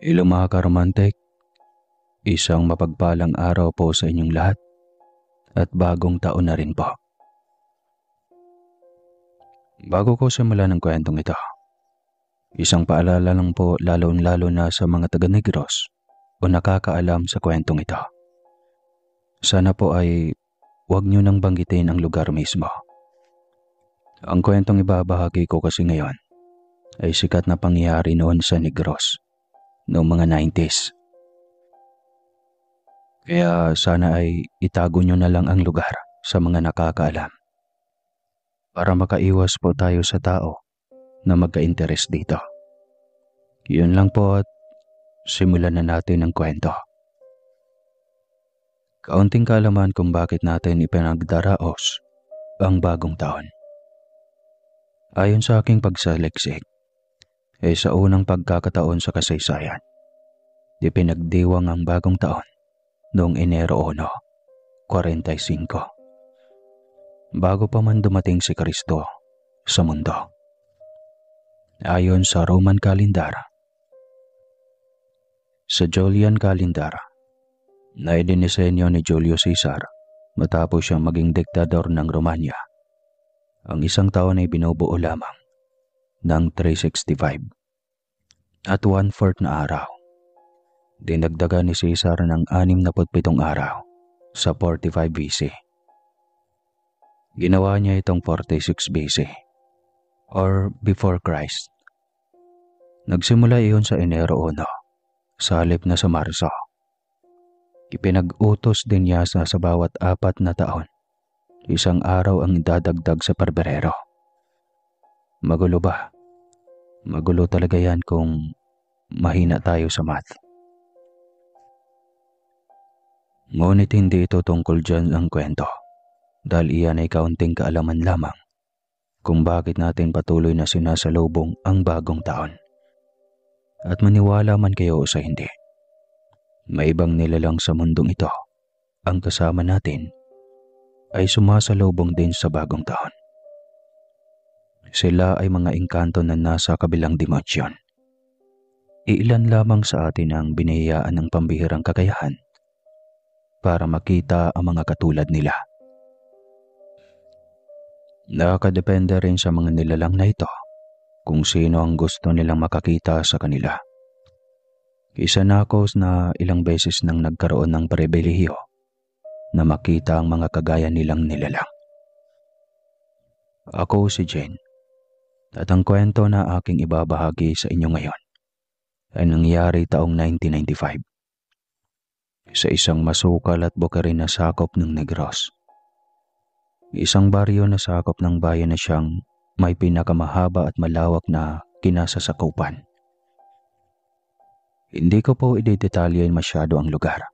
Hello mga karomantik, isang mapagpalang araw po sa inyong lahat at bagong taon na rin po. Bago ko simulan ng kwentong ito, isang paalala lang po lalo na sa mga taga-Negros o nakakaalam sa kwentong ito. Sana po ay huwag nyo nang banggitin ang lugar mismo. Ang kwentong ibabahagi ko kasi ngayon ay sikat na pangyayari noon sa Negros noong mga 90s. Kaya sana ay itago nyo na lang ang lugar sa mga nakakaalam para makaiwas po tayo sa tao na magka-interes dito. Yun lang po at simulan na natin ang kwento. Kaunting kaalaman kung bakit natin ipinagdaraos ang bagong taon. Ayon sa aking pagsaliksik, sa unang pagkakataon sa kasaysayan, ipinagdiwang ang bagong taon noong Enero 1, 45. Bago pa man dumating si Kristo sa mundo. Ayon sa Roman Calendar. Sa Julian Calendar, na idinisenyo ni Julius Caesar matapos siyang maging diktador ng Romanya, ang isang taon ay binubuo lamang ng 365 at 1/4 na araw. Dinagdagan ni Caesar ng 67 araw sa 45 BC. Ginawa niya itong 46 BC or before Christ. Nagsimula iyon sa Enero 1 sa halip na sa Marso. Ipinag-utos din niya na sa bawat 4 na taon, isang araw ang idadagdag sa Pebrero. Magulo ba? Magulo talaga yan kung mahina tayo sa math. Ngunit hindi ito tungkol dyan ang kwento dahil iyan ay kaunting kaalaman lamang kung bakit natin patuloy na sinasalubong ang bagong taon. At maniwala man kayo o sa hindi, may ibang nilalang sa mundong ito ang kasama natin ay sumasalubong din sa bagong taon. Sila ay mga engkanto na nasa kabilang dimensyon. Iilan lamang sa atin ang binihiyaan ng pambihirang kakayahan para makita ang mga katulad nila. Nakadepende rin sa mga nilalang na ito kung sino ang gusto nilang makakita sa kanila. Isa na ako na ilang beses nang nagkaroon ng pribilehiyo na makita ang mga kagaya nilang nilalang. Ako si Jane at ang kwento na aking ibabahagi sa inyo ngayon ay nangyari taong 1995 sa isang masukal at bukirin na sakop ng Negros. Isang baryo na sakop ng bayan na siyang may pinakamahaba at malawak na kinasasakupan. Hindi ko po idedetalyin masyado ang lugar.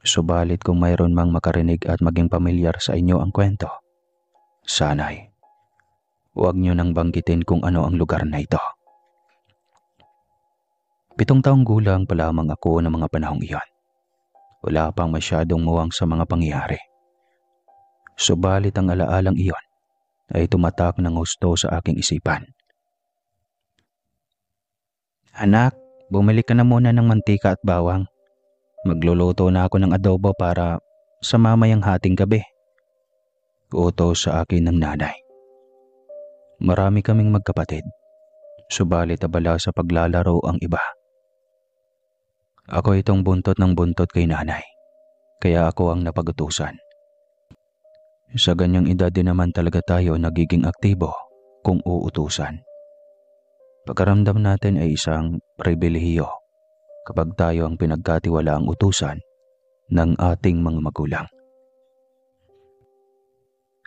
Subalit kung mayroon mang makarinig at maging pamilyar sa inyo ang kwento, sana'y huwag niyo nang banggitin kung ano ang lugar na ito. 7 taong gulang pa lamang ako ng mga panahong iyon. Wala pang masyadong muwang sa mga pangyayari. Subalit ang alaalang iyon ay tumatak ng husto sa aking isipan. Anak, bumili ka na muna ng mantika at bawang. Magluluto na ako ng adobo para sa mamayang hating gabi. Utos sa akin ng nanay. Marami kaming magkapatid, subalit abala sa paglalaro ang iba. Ako itong buntot ng buntot kay nanay, kaya ako ang napag-utusan. Sa ganyang edad din naman talaga tayo nagiging aktibo kung uutusan. Pagkaramdam natin ay isang pribilehiyo kapag tayo ang pinagkatiwalaang utusan ng ating mga magulang.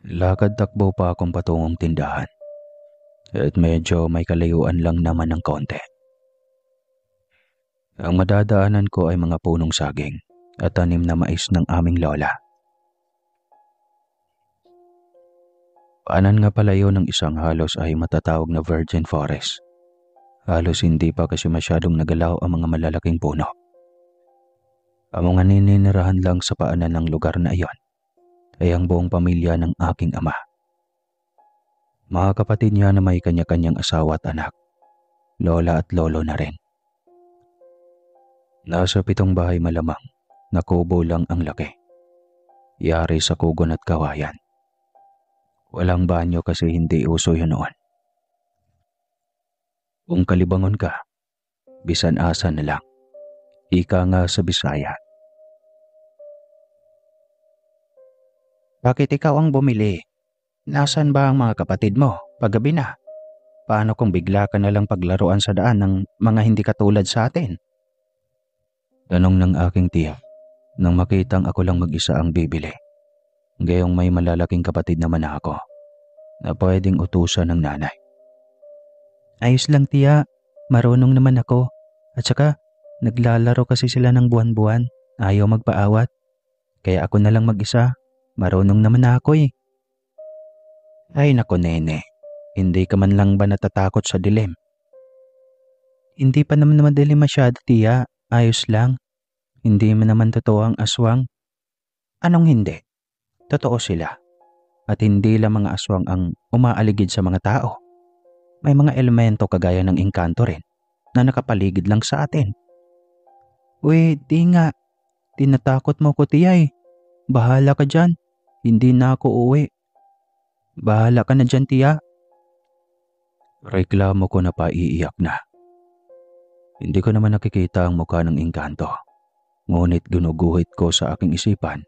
Lakad takbo pa akong patungong tindahan at medyo may kalayuan lang naman ng konti. Ang madadaanan ko ay mga punong saging at tanim na mais ng aming lola. Paanan nga palayo ng isang halos ay matatawag na virgin forest. Halos hindi pa kasi masyadong nagalaw ang mga malalaking puno. Ang mga nininirahan lang sa paanan ng lugar na iyon ay ang buong pamilya ng aking ama. Mga kapatid niya na may kanya-kanyang asawa at anak, lola at lolo na rin. Nasa 7 bahay malamang na kubo lang ang laki. Yari sa kugon at kawayan. Walang banyo kasi hindi uso yun noon. Kung kalibangon ka, bisan asa na lang. Ika nga sa Bisaya. Bakit ikaw ang bumili? Nasaan ba ang mga kapatid mo? Paggabi na. Paano kung bigla ka na lang paglaruan sa daan ng mga hindi katulad sa atin? Tanong ng aking tiya nang makitang ako lang mag-isa ang bibili. Gayong may malalaking kapatid naman na ako na pwedeng utusan ng nanay. Ayos lang tiya, marunong naman ako. At saka, naglalaro kasi sila ng buwan-buwan. Ayaw magpaawat. Kaya ako na lang mag-isa. Marunong naman na ako eh. Ay nako nene, hindi ka man lang ba natatakot sa dilim? Hindi pa naman madilim masyado tiya, ayos lang. Hindi man naman totoo ang aswang. Anong hindi? Totoo sila. At hindi lang mga aswang ang umaaligid sa mga tao. May mga elemento kagaya ng engkanto rin na nakapaligid lang sa atin. Uy, di nga. Tinatakot mo ko tiya eh. Bahala ka dyan. Hindi na ako uuwi. Bahala ka na dyan tiya. Reklamo ko na paiiyak na. Hindi ko naman nakikita ang mukha ng engkanto. Ngunit ginuguhit ko sa aking isipan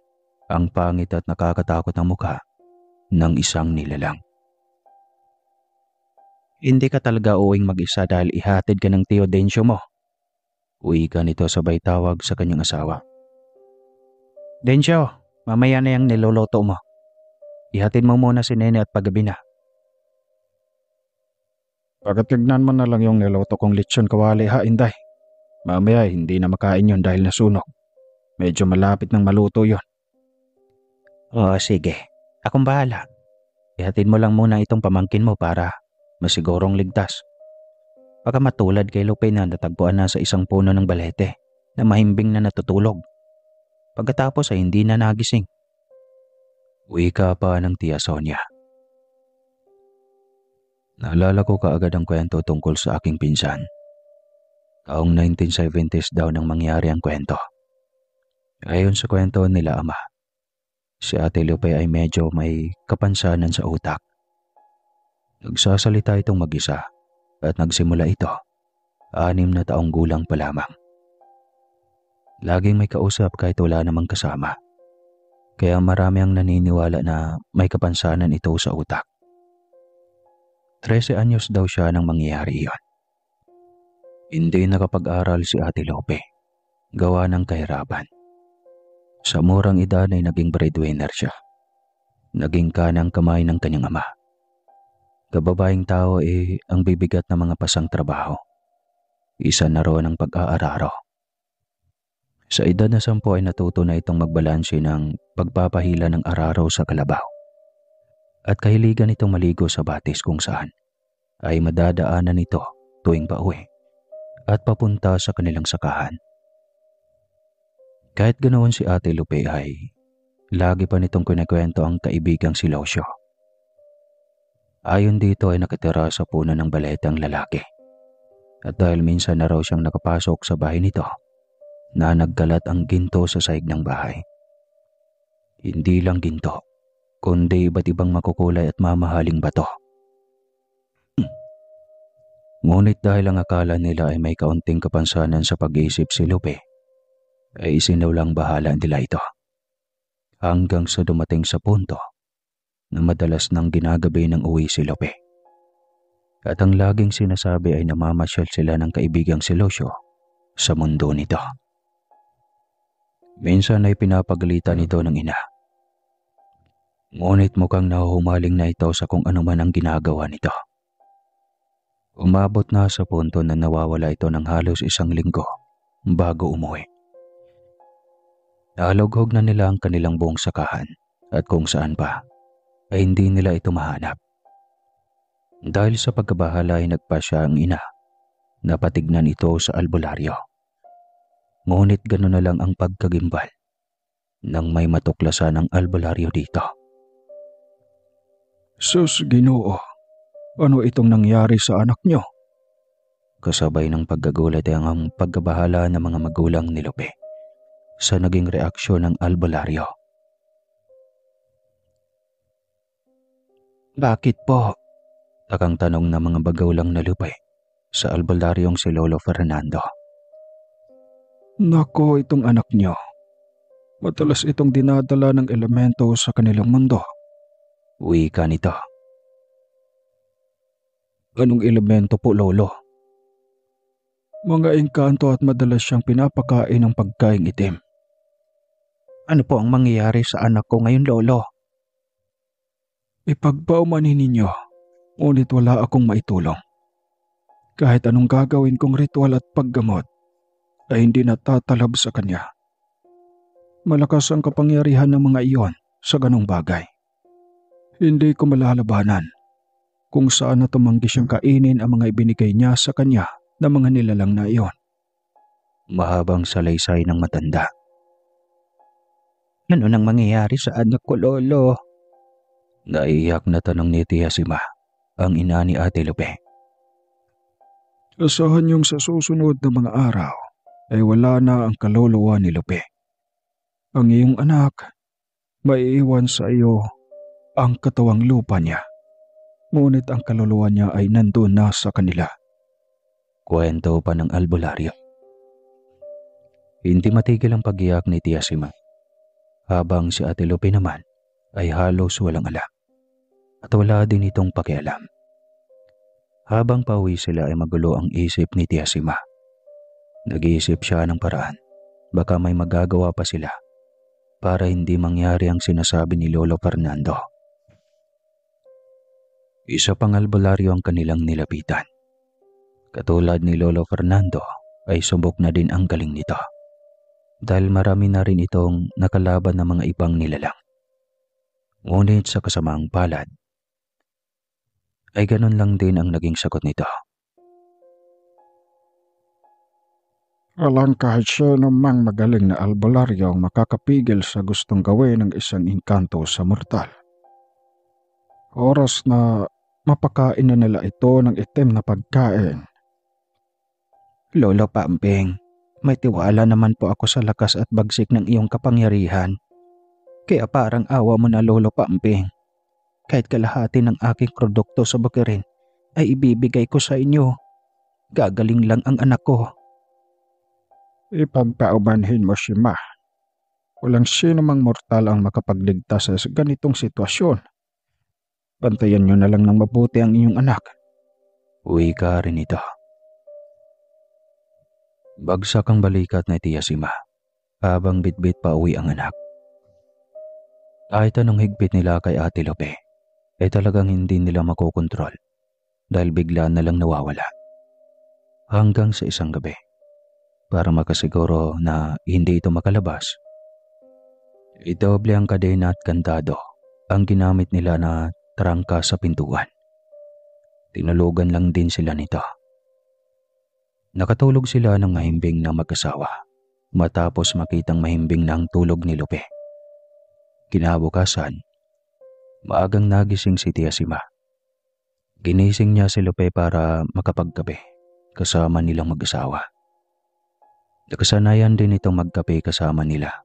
ang pangit at nakakatakot na mukha ng isang nilalang. Hindi ka talaga uwing mag-isa dahil ihatid ka ng Tio Densyo mo. Uwi ka nito sabay tawag sa kanyang asawa. Densyo, mamaya na yung niloloto mo. Ihatid mo muna si Nene at paggabi na. Pagkatignan mo na lang yung niloto kong lechon kawali ha, Inday. Mamaya hindi na makain yon dahil nasunog. Medyo malapit nang maluto yon. Oo sige, akong bahala. Ihatid mo lang muna itong pamangkin mo para masigurong ligtas. Baka matulad kay Lupe na natagpuan na sa isang puno ng balete na mahimbing na natutulog. Pagkatapos ay hindi na nagising. Uwi ka pa ng Tia Sonia. Naalala ko kaagad ang kwento tungkol sa aking pinsan. Taong 1970s daw nang mangyari ang kwento. Ayon sa kwento nila ama, si Ate Lupe ay medyo may kapansanan sa utak. Nagsasalita itong mag-isa at nagsimula ito, 6 na taong gulang pa lamang. Laging may kausap kahit wala namang kasama. Kaya marami ang naniniwala na may kapansanan ito sa utak. 13 anyos daw siya nang mangyayari iyon. Hindi nakapag-aral si Ate Lupe, gawa ng kahirapan. Sa murang edad ay naging breadwinner siya. Naging kanang kamay ng kanyang ama. Kababaeng tao ang bibigat na mga pasang trabaho. Isa na roon ang pag-aararo. Sa edad na 10 ay natuto na itong magbalanse ng pagpapahila ng araro sa kalabaw. At kahiligan itong maligo sa batis kung saan ay madadaanan ito tuwing pauwi at papunta sa kanilang sakahan. Kahit ganoon si Ate Lupe ay lagi pa nitong kinikwento ang kaibigang si Losyo. Ayon dito ay nakatira sa puno ng balete ang lalaki. At dahil minsan na raw siyang nakapasok sa bahay nito, na nagkalat ang ginto sa sahig ng bahay. Hindi lang ginto, kundi iba't ibang makukulay at mamahaling bato. Ngunit dahil ang akala nila ay may kaunting kapansanan sa pag-iisip si Lupe, ay isinawlang bahala nila ito. Hanggang sa dumating sa punto na madalas nang ginagabi ng uwi si Lupe. At ang laging sinasabi ay namamasyal sila ng kaibigang si Losyo sa mundo nito. Minsan ay pinapagalitan ito ng ina. Ngunit mukhang nahuhumaling na ito sa kung ano man ang ginagawa nito. Umabot na sa punto na nawawala ito ng halos 1 linggo bago umuwi. Nalughog na nila ang kanilang buong sakahan at kung saan pa ay hindi nila ito mahanap. Dahil sa pagkabahala ay nagpasya ang ina na patignan ito sa albularyo. Ngunit gano'n na lang ang pagkagimbal nang may matuklasan ang albularyo dito. Sus, Ginoo, ano itong nangyari sa anak niyo? Kasabay ng pagkagulat ay ang pagkabahala ng mga magulang ni Lupe sa naging reaksyon ng albularyo. Bakit po? Takang tanong ng mga magulang na Lupe sa albularyong si Lolo Fernando. Nako, itong anak niyo. Madalas itong dinadala ng elemento sa kanilang mundo. Wika nito. Anong elemento po, Lolo? Mga engkanto at madalas siyang pinapakain ng pagkaing itim. Ano po ang mangyayari sa anak ko ngayon, Lolo? Ipagpaumanin ninyo, ngunit wala akong maitulong. Kahit anong gagawin kong ritual at paggamot, ay hindi natatalab sa kanya. Malakas ang kapangyarihan ng mga iyon sa ganong bagay. Hindi ko malalabanan kung saan na tumanggi siyang kainin ang mga ibinigay niya sa kanya ng mga nilalang na iyon. Mahabang salaysay ng matanda. Ano nang mangyayari sa anak ko, Lolo? Naiiyak na tanong ni Tia Sima, ang ina ni Ate Lupe. Asahan niyong sa susunod na mga araw ay wala na ang kaluluwa ni Lupe. Ang iyong anak, maiiwan sa iyo ang katawang lupa niya. Ngunit ang kaluluwa niya ay nandun na sa kanila. Kwento pa ng albularyo. Hindi matigil ang pag-iyak ni Tia Sima, habang si Ate Lupe naman ay halos walang alam at wala din itong pakialam. Habang pauwi sila ay magulo ang isip ni Tia Sima. Nag-iisip siya ng paraan, baka may magagawa pa sila para hindi mangyari ang sinasabi ni Lolo Fernando. Isa pang albularyo ang kanilang nilapitan. Katulad ni Lolo Fernando ay subok na din ang galing nito dahil marami na rin itong nakalaban ng mga ibang nilalang. Ngunit sa kasamaang palad ay ganun lang din ang naging sagot nito. Alang kahit sino mang magaling na albularyo ang makakapigil sa gustong gawin ng isang engkanto sa mortal. Oras na mapakain na nila ito ng itim na pagkain. Lolo Pamping, may tiwala naman po ako sa lakas at bagsik ng iyong kapangyarihan. Kaya parang awa mo na, Lolo Pamping. Kahit kalahati ng aking produkto sa bukirin ay ibibigay ko sa inyo. Gagaling lang ang anak ko. Ipagpaumanhin mo si Ma. Walang sino mang mortal ang makapagligtas sa ganitong sitwasyon. Bantayan niyo na lang ng mabuti ang inyong anak. Uwi ka rin ito. Bagsak ang balikat na Tia Sima habang bitbit pa uwi ang anak. Kahit anong higpit nila kay Ate Lupe, ay talagang hindi nila makokontrol dahil bigla na lang nawawala. Hanggang sa isang gabi, para makasiguro na hindi ito makalabas, idoble ang kadena at kandado ang ginamit nila na trangka sa pintuan. Tinulugan lang din sila nito. Nakatulog sila ng mahimbing na mag-asawa matapos makitang mahimbing na ang tulog ni Lupe. Kinabukasan, maagang nagising si Tia Sima. Ginising niya si Lupe para makapagkape kasama nilang mag-asawa. Nakasanayan din itong magkape kasama nila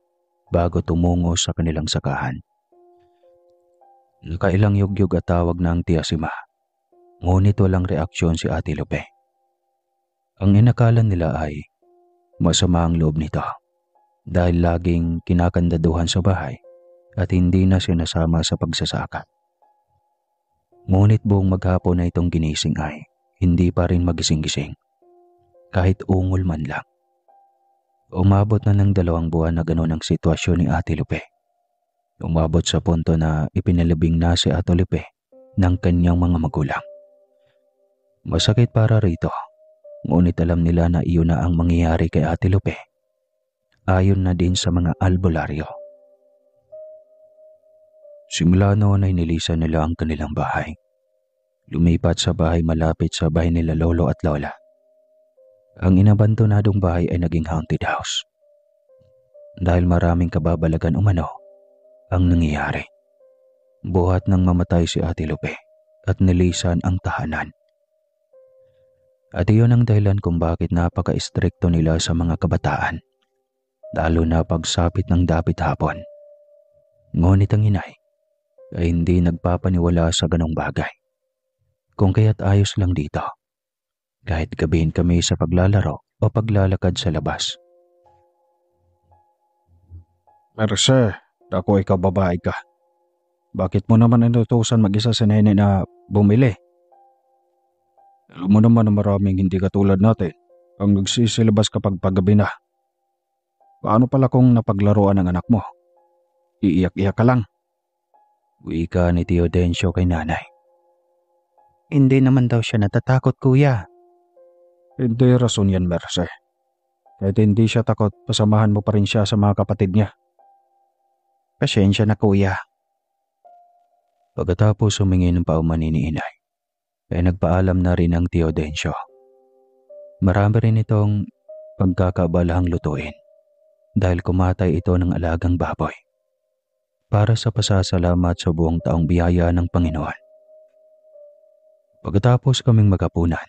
bago tumungo sa kanilang sakahan. Nakailang yugyug at tawag na ang Tia Sima, ngunit walang reaksyon si Ate Lupe. Ang inakala nila ay masama ang loob nito dahil laging kinakandaduhan sa bahay at hindi na sinasama sa pagsasaka. Ngunit buong maghapon na itong ginising ay hindi pa rin magising-gising, kahit ungol man lang. Umabot na ng 2 buwan na gano'n ang sitwasyon ni Ate Lupe. Umabot sa punto na ipinalibing na si Ate Lupe ng kanyang mga magulang. Masakit para rito, ngunit alam nila na iyon na ang mangyayari kay Ate Lupe. Ayon na din sa mga albularyo. Simula noon ay nilisan nila ang kanilang bahay. Lumipat sa bahay malapit sa bahay nila Lolo at Lola. Ang inabandonadong bahay ay naging haunted house. Dahil maraming kababalagan umano ang nangyayari. Buhat nang mamatay si Ate Lupe at nilisan ang tahanan. At iyon ang dahilan kung bakit napaka-istrikto nila sa mga kabataan, lalo na pagsapit ng dapit hapon. Ngunit ang inay ay hindi nagpapaniwala sa ganong bagay. Kung kaya't ayos lang dito, kahit gabihin kami sa paglalaro o paglalakad sa labas. Merce, ako ikaw babae ka. Bakit mo naman inutusan mag-isa si nene na bumili? Alam mo naman na maraming hindi katulad natin ang nagsisilabas kapag paggabi na. Paano pala kung napaglaruan ng anak mo? Iiyak-iyak ka lang. Wika ni Tio Dencio kay nanay. Hindi naman daw siya natatakot, kuya. Hindi rason yan, Merce. Kahit hindi siya takot, pasamahan mo pa rin siya sa mga kapatid niya. Pasensya na, kuya. Pagkatapos humingi ng paumanhin ni inay, ay nagpaalam na rin ang Tio Dencio. Marami rin itong pagkakabalahang lutuin dahil kumatay ito ng alagang baboy para sa pasasalamat sa buong taong biyaya ng Panginoon. Pagkatapos kaming maghapunan,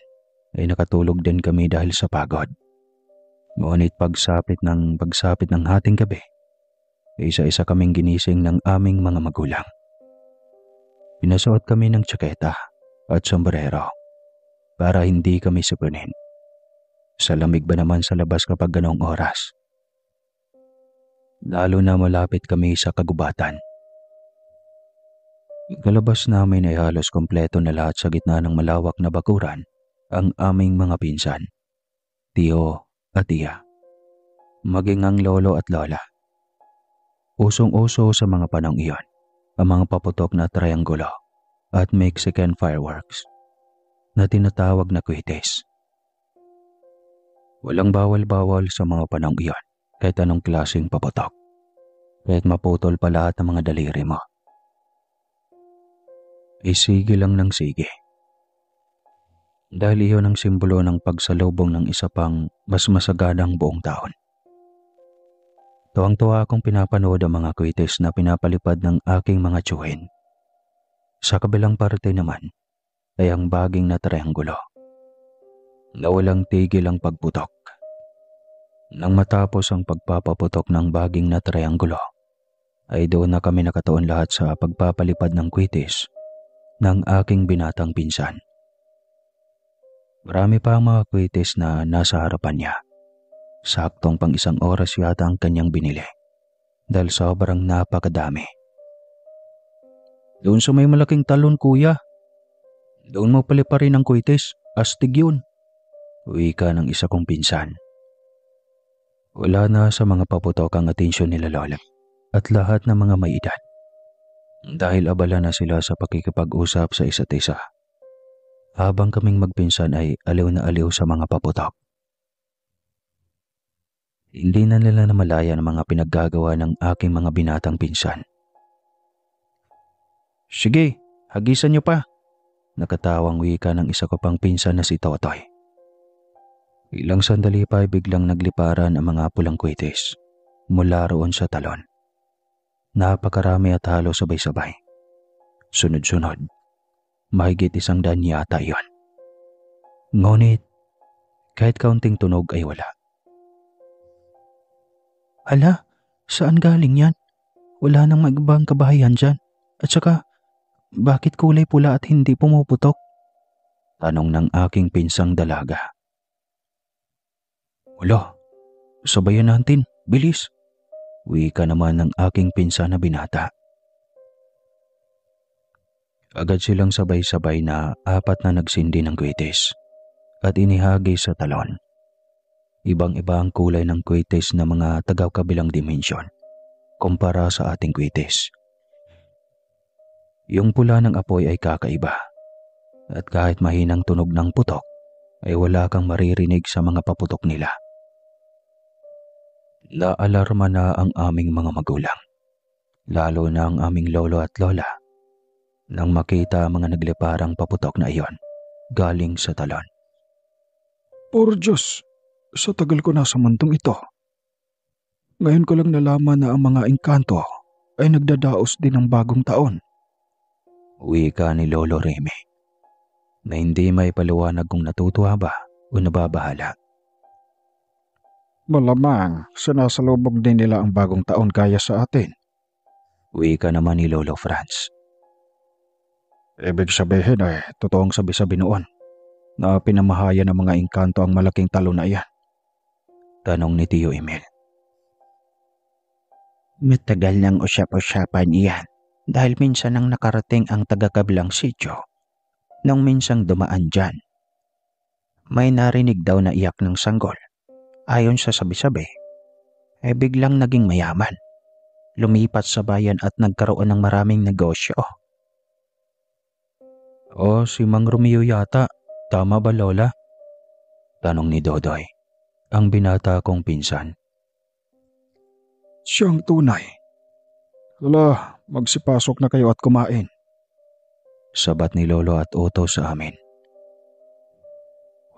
ay nakatulog din kami dahil sa pagod. Ngunit pagsapit ng hating gabi, isa-isa kaming ginising ng aming mga magulang. Pinasuot kami ng tsiketa at sombrero para hindi kami sipunin. Sa lamig ba naman sa labas kapag ganong oras? Lalo na malapit kami sa kagubatan. Kalabas namin ay halos kompleto na lahat sa gitna ng malawak na bakuran ang aming mga pinsan, tiyo at tiya, maging ang lolo at lola. Usong-uso sa mga panahong iyon ang mga paputok na trianggulo at Mexican fireworks na tinatawag na kwites. Walang bawal-bawal sa mga panahong iyon kahit anong klaseng paputok, kahit maputol pa lahat ng mga daliri mo. Sige lang ng sige. Dahil iyon ang simbolo ng pagsalubong ng isa pang mas masaganang buong taon. Tuwang-tuwa akong pinapanood ang mga kwites na pinapalipad ng aking mga tiyuhin. Sa kabilang parte naman ay ang baging na trianggulo na walang tigil ang pagputok. Nang matapos ang pagpapaputok ng baging na trianggulo, ay doon na kami nakatuon lahat sa pagpapalipad ng kwites ng aking binatang pinsan. Marami pa ang mga kwites na nasa harapan niya. Saktong pang 1 oras yata ang kanyang binili dahil sobrang napakadami. Doon sa may malaking talon, kuya. Doon mo paliparin ang kwites, astig yun. Wika ng isa kong pinsan. Wala na sa mga paputok ang atensyon nila lola at lahat ng mga may edad. Dahil abala na sila sa pakikipag-usap sa isa't isa. Habang kaming magpinsan ay aliw na aliw sa mga paputok. Hindi na nila namalayan ang mga pinaggagawa ng aking mga binatang pinsan. Sige, hagisan niyo pa. Nakatawang wika ng isa ko pang pinsan na si Totoy. Ilang sandali pa ay biglang nagliparan ang mga pulang kwites mula roon sa talon. Napakarami at halos sabay-sabay. Sunod-sunod. Mahigit 100 yata iyon. Ngunit, kahit kaunting tunog ay wala. Hala, saan galing yan? Wala nang magbang kabahayan dyan. At saka, bakit kulay pula at hindi pumuputok? Tanong ng aking pinsang dalaga. Wala, sabayan natin, bilis. Wika naman ng aking pinsan na binata. Agad silang sabay-sabay na 4 na nagsindi ng kwites at inihagis sa talon. Ibang-iba ang kulay ng kwites na mga tagaw-kabilang dimensyon kumpara sa ating kwites. Yung pula ng apoy ay kakaiba at kahit mahinang tunog ng putok ay wala kang maririnig sa mga paputok nila. Naalarma na ang aming mga magulang, lalo na ang aming lolo at lola, nang makita ang mga nagliparang paputok na iyon galing sa talon. Por Diyos, sa tagal ko na sa mundong ito. Ngayon ko lang nalaman na ang mga engkanto ay nagdadaos din ng bagong taon. Wika ni Lolo Remy, na hindi may paliwanag kung natutuwa ba o nababahala. Malamang sinasalubog din nila ang bagong taon gaya sa atin. Wika naman ni Lolo Franz. Ibig sabihin ay totoong sabi-sabi noon na pinamahaya ng mga engkanto ang malaking talon na iyan. Tanong ni Tio Emil. Matagal nang usap-usapan iyan dahil minsan nang nakarating ang taga-kabilang sityo. Nung minsang dumaan dyan, may narinig daw na iyak ng sanggol. Ayon sa sabi-sabi, ay biglang naging mayaman. Lumipat sa bayan at nagkaroon ng maraming negosyo. Si Mang Romeo yata. Tama ba, Lola? Tanong ni Dodoy, ang binata kong pinsan. Siyang tunay. Hala, magsipasok na kayo at kumain. Sabat ni Lolo at Otto sa amin.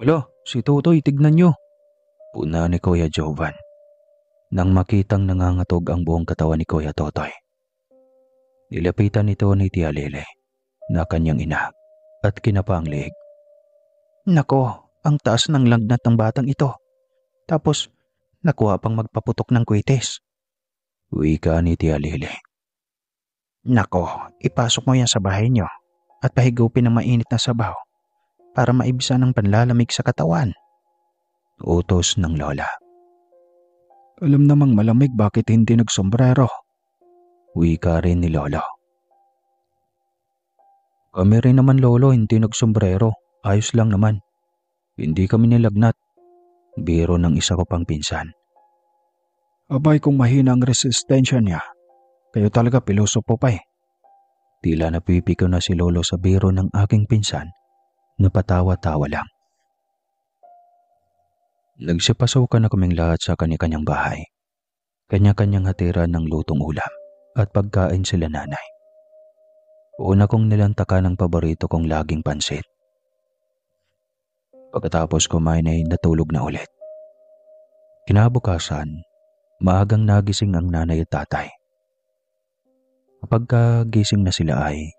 Wala, si Totoy, tignan nyo. Puna ni Kuya Jovan nang makitang nangangatog ang buong katawan ni Kuya Totoy. Nilapitan nito ni Tia Lele na kanyang ina at kinapa ang leeg. Nako, ang taas ng lagnat ng batang ito. Tapos, nakuha pang magpaputok ng kwites. Wika ni Tia Lele. Nako, ipasok mo yan sa bahay nyo at pahigupin ng mainit na sabaw para maibsan ng panlalamig sa katawan. Utos ng Lola. Alam namang malamig, bakit hindi nagsombrero? Wika rin ni Lolo. Kami rin naman, Lolo, hindi nagsombrero. Ayos lang naman. Hindi kami nilagnat. Biro ng isa ko pang pinsan. Abay, kung mahina ang resistensya niya, kayo talaga pilosopo pa eh. Tila napipiko na si Lolo sa biro ng aking pinsan. Napatawa-tawa lang. Nagsipasukan na kaming lahat sa kanya-kanyang bahay. Kanya-kanyang hatiran ng lutong ulam at pagkain sila nanay. Una kong nilantaka ng paborito kong laging pansit. Pagkatapos kumain ay natulog na ulit. Kinabukasan, maagang nagising ang nanay at tatay. Kapag gising na sila ay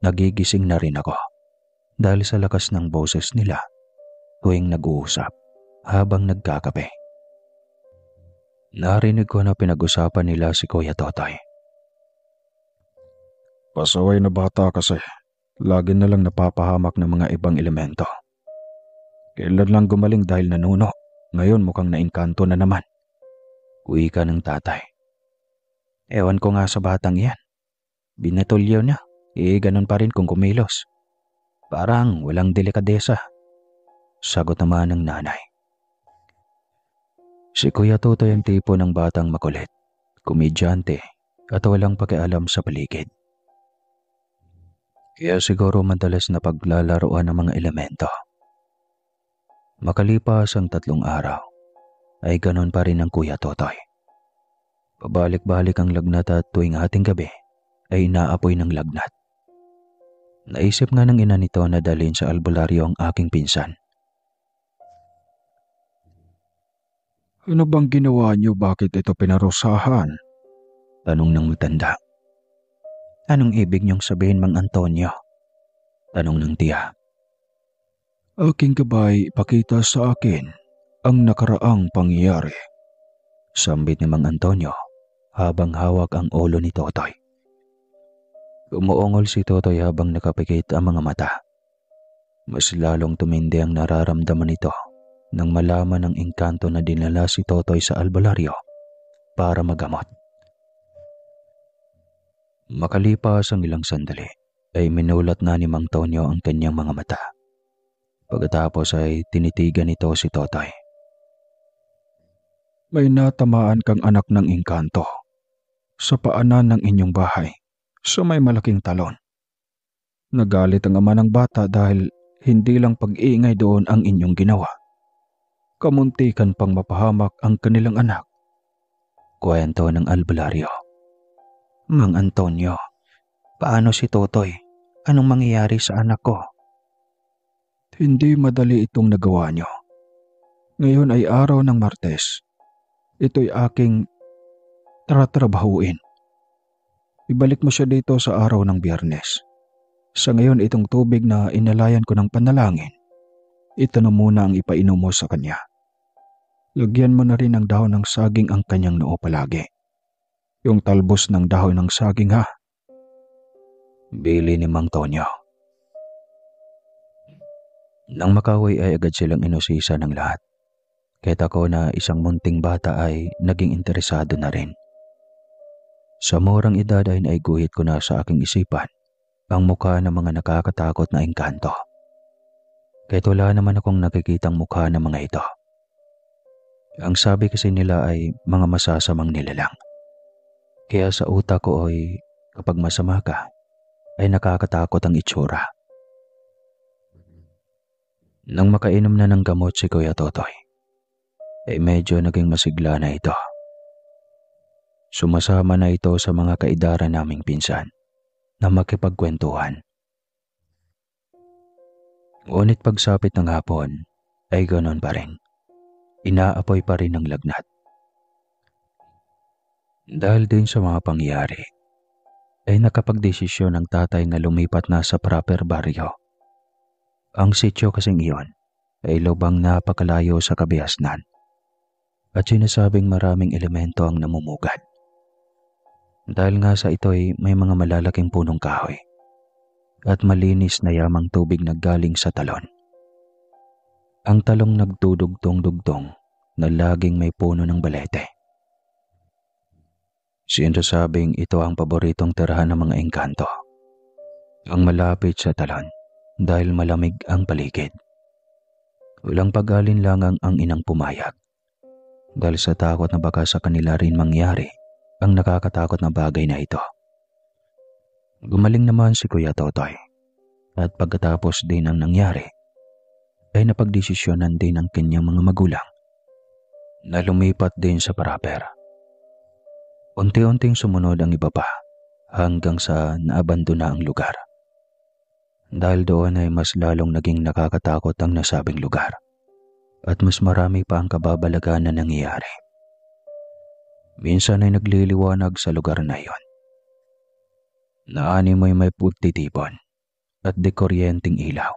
nagigising na rin ako dahil sa lakas ng boses nila tuwing nag-uusap habang nagkakape. Narinig ko na pinag-usapan nila si Kuya Totoy. Pasaway na bata kasi, lagi na lang napapahamak ng mga ibang elemento. Kailan lang gumaling dahil nanuno, ngayon mukhang naingkanto na naman. Wika ng tatay. Ewan ko nga sa batang iyan. Binatulyo na, ganun pa rin kung kumilos. Parang walang delikadesa. Sagot naman ng nanay. Si Kuya Totoy ang tipo ng batang makulit, komedyante at walang pakialam sa paligid. Kaya siguro madalas na paglalaroan ng mga elemento. Makalipas ang 3 araw, ay ganon pa rin ang Kuya Totoy. Pabalik-balik ang lagnat at tuwing hating gabi ay inaapoy ng lagnat. Naisip nga ng ina nito na dalhin sa albularyo ang aking pinsan. Ano bang ginawa niyo? Bakit ito pinarusahan? Tanong ng matanda. Anong ibig niyong sabihin, Mang Antonio? Tanong ng tiya. Aking gabay, ipakita sa akin ang nakaraang pangyayari. Sambit ni Mang Antonio habang hawak ang ulo ni Totoy. Umuungol si Totoy habang nakapikit ang mga mata. Mas lalong tumindi ang nararamdaman nito nang malaman ang engkanto na dinala si Totoy sa albularyo para magamot. Makalipas ang ilang sandali ay minulat na ni Mang Tonyo ang kanyang mga mata. Pagkatapos ay tinitigan nito si Totoy. May natamaan kang anak ng engkanto sa paanan ng inyong bahay sa may malaking talon. Nagalit ang ama ng bata dahil hindi lang pag-iingay doon ang inyong ginawa. Kamuntikan pang mapahamak ang kanilang anak. Kwento ng albularyo. Mang Antonio, paano si Totoy? Anong mangyayari sa anak ko? Hindi madali itong nagawa niyo. Ngayon ay araw ng Martes. Ito'y aking tratrabahuin. Ibalik mo siya dito sa araw ng Biyernes. Sa ngayon itong tubig na inalayan ko ng panalangin ito na muna ang ipainom mo sa kanya. Lagyan mo na rin ng dahon ng saging ang kanyang noo palagi. Yung talbos ng dahon ng saging ha. Bili ni Mang Tonyo. Nang makauwi ay agad silang inusisa ng lahat. Kahit ako na isang munting bata ay naging interesado na rin. Sa murang edad ay naiguhit ko na sa aking isipan ang mukha ng mga nakakatakot na engkanto. Kahit wala naman akong nakikitang mukha ng mga ito. Ang sabi kasi nila ay mga masasamang nilalang. Kaya sa utak ko ay kapag masama ka, ay nakakatakot ang itsura. Nang makainom na ng gamot si Kuya Totoy, ay medyo naging masigla na ito. Sumasama na ito sa mga kaedaran naming pinsan na makipagkwentuhan. Ngunit pagsapit ng hapon ay ganon pa rin. Inaapoy pa rin ang lagnat. Dahil din sa mga pangyayari, ay nakapagdesisyon ng tatay na lumipat na sa proper baryo. Ang sityo kasing iyon ay lubang napakalayo sa Kabiasnan at sinasabing maraming elemento ang namumugad. Dahil nga sa ito ay may mga malalaking punong kahoy at malinis na yamang tubig na galing sa talon. Ang talong nagdudugtong-dugtong na laging may puno ng balete. Sinasabing ito ang paboritong tirahan ng mga engkanto. Ang malapit sa talon dahil malamig ang paligid. Walang pag-alinlangang ang inang pumayag dahil sa takot na baka sa kanila rin mangyari ang nakakatakot na bagay na ito. Gumaling naman si Kuya Totoy at pagkatapos din ng nangyari ay napagdesisyonan din ng kanyang mga magulang na lumipat din sa proper. Unti-unting sumunod ang iba pa hanggang sa naabandona ang lugar. Dahil doon ay mas lalong naging nakakatakot ang nasabing lugar at mas marami pa ang kababalagan na nangyayari. Minsan ay nagliliwanag sa lugar na iyon. Naani mo'y may pagtitipon at di kuryenteng ilaw.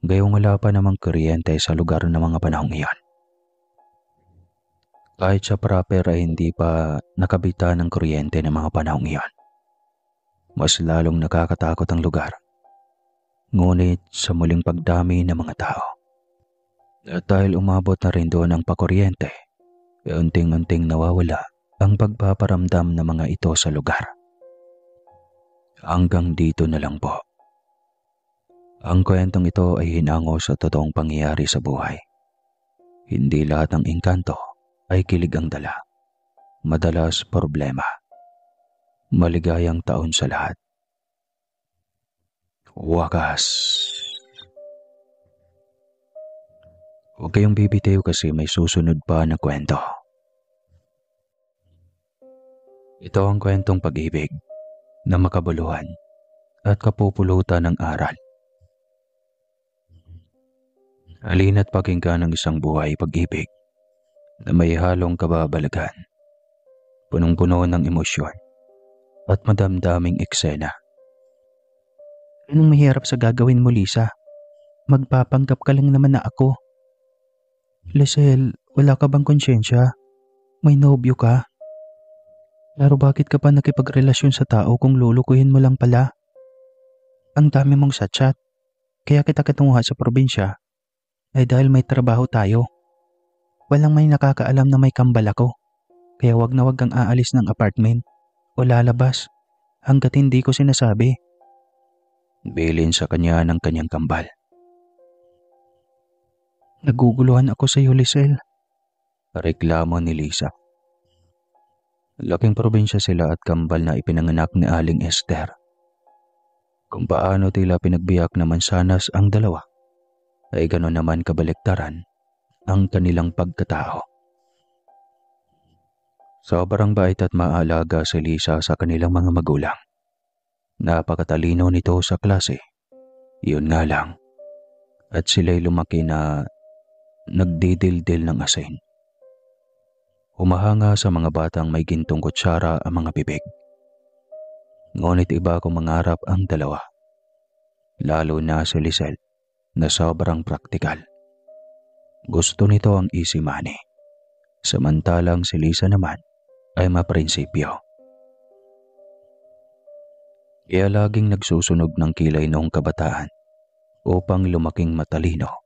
Gayong wala pa namang kuryente sa lugar ng mga panahong iyon. Kahit sa proper ay hindi pa nakabita ng kuryente ng mga panahong iyon. Mas lalong nakakatakot ang lugar. Ngunit sa muling pagdami ng mga tao. At dahil umabot na rin doon ang pakuryente, unting-unting nawawala ang pagpaparamdam ng mga ito sa lugar. Hanggang dito na lang po. Ang kwentong ito ay hinango sa totoong pangyayari sa buhay. Hindi lahat ng engkanto ay kilig ang dala. Madalas problema. Maligayang taon sa lahat. Wakas. Huwag kayong bibitiw kasi may susunod pa na kwento. Ito ang kwentong pag-ibig na makabuluhan at kapupulutan ng aral. Halina't pakinggan ng isang buhay pag-ibig na may halong kababalagan, punong-puno ng emosyon at madamdaming eksena. Anong mahirap sa gagawin mo, Lisa? Magpapanggap ka lang naman na ako. Lisel, wala ka bang konsyensya? May nobyo ka? Laro bakit ka pa nakipagrelasyon sa tao kung lulukuhin mo lang pala? Ang dami mong satchat. Kaya kita kitunguha sa probinsya ay dahil may trabaho tayo. Walang may nakakaalam na may kambal ako. Kaya wag na wag kang aalis ng apartment o lalabas hanggat hindi ko sinasabi. Bilin sa kanya ng kanyang kambal. Naguguluhan ako sa iyo, Lisel. Reklamo ni Lisa. Laking probinsya sila at kambal na ipinanganak ni Aling Esther. Kung paano tila pinagbiyak na mansanas ang dalawa, ay gano'n naman kabaliktaran ang kanilang pagkatao. Sobrang bait at maalaga si Lisa sa kanilang mga magulang. Napakatalino nito sa klase. Yun nga lang. At sila'y lumaki na nagdidildil ng asin. Humahanga sa mga batang may gintong kutsara ang mga bibig. Ngunit iba kong mangarap ang dalawa. Lalo na si Lisel na sobrang praktikal. Gusto nito ang easy money. Samantalang si Lisa naman ay maprinsipyo. Kaya laging nagsusunog ng kilay noong kabataan upang lumaking matalino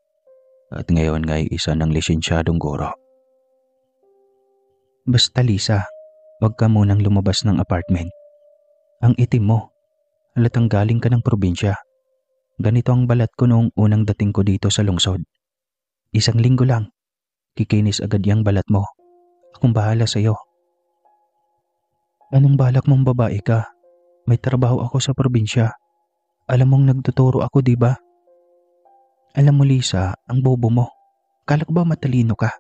at ngayon nga ay isa ng lisensyadong guro. Basta Lisa, wag ka munang lumabas ng apartment. Ang itim mo, halatang galing ka ng probinsya. Ganito ang balat ko noong unang dating ko dito sa lungsod. 1 linggo lang, kikinis agad yung balat mo. Akong bahala sa'yo. Anong balak mong babae ka? May trabaho ako sa probinsya. Alam mong nagtuturo ako, di ba? Alam mo Lisa, ang bobo mo. Kala ko ba matalino ka?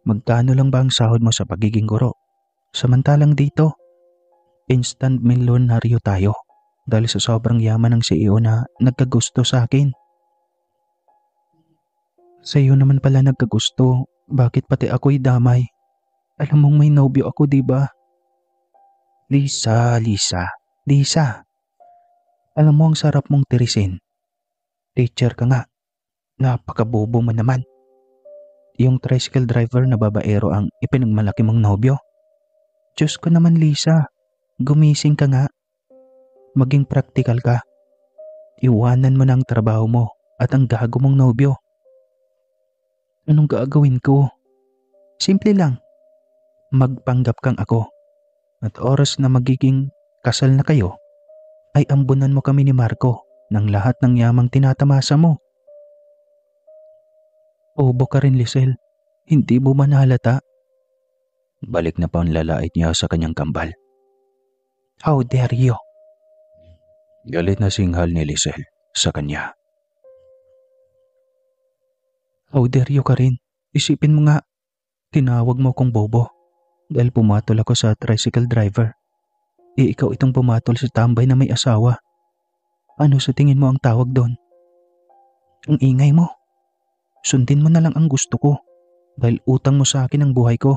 Magkano lang ba ang sahod mo sa pagiging guro? Samantalang dito, instant milyonaryo tayo dahil sa sobrang yaman ng CEO na nagkagusto sa akin. Sa iyo naman pala nagkagusto, bakit pati ako'y damay? Alam mong may nobyo ako, di ba? Lisa. Alam mo ang sarap mong tirisin. Teacher ka nga. Napakabobo mo naman. Yung tricycle driver na babaero ang ipinagmalaki mong nobyo. Diyos ko naman Lisa, gumising ka nga. Maging praktikal ka. Iwanan mo na ang trabaho mo at ang gago mong nobyo. Anong gagawin ko? Simple lang. Magpanggap kang ako. At oras na magiging kasal na kayo, ay ambunan mo kami ni Marco ng lahat ng yamang tinatamasa mo. Bobo ka rin, Lisel. Hindi mo man halata. Balik na panlalait niya sa kanyang kambal. How dare you? Galit na singhal ni Lisel sa kanya. How dare you ka rin? Isipin mo nga, tinawag mo kong bobo dahil pumatol ako sa tricycle driver. Ikaw itong pumatol sa tambay na may asawa. Ano sa tingin mo ang tawag doon? Ang ingay mo. Sundin mo na lang ang gusto ko dahil utang mo sa akin ang buhay ko.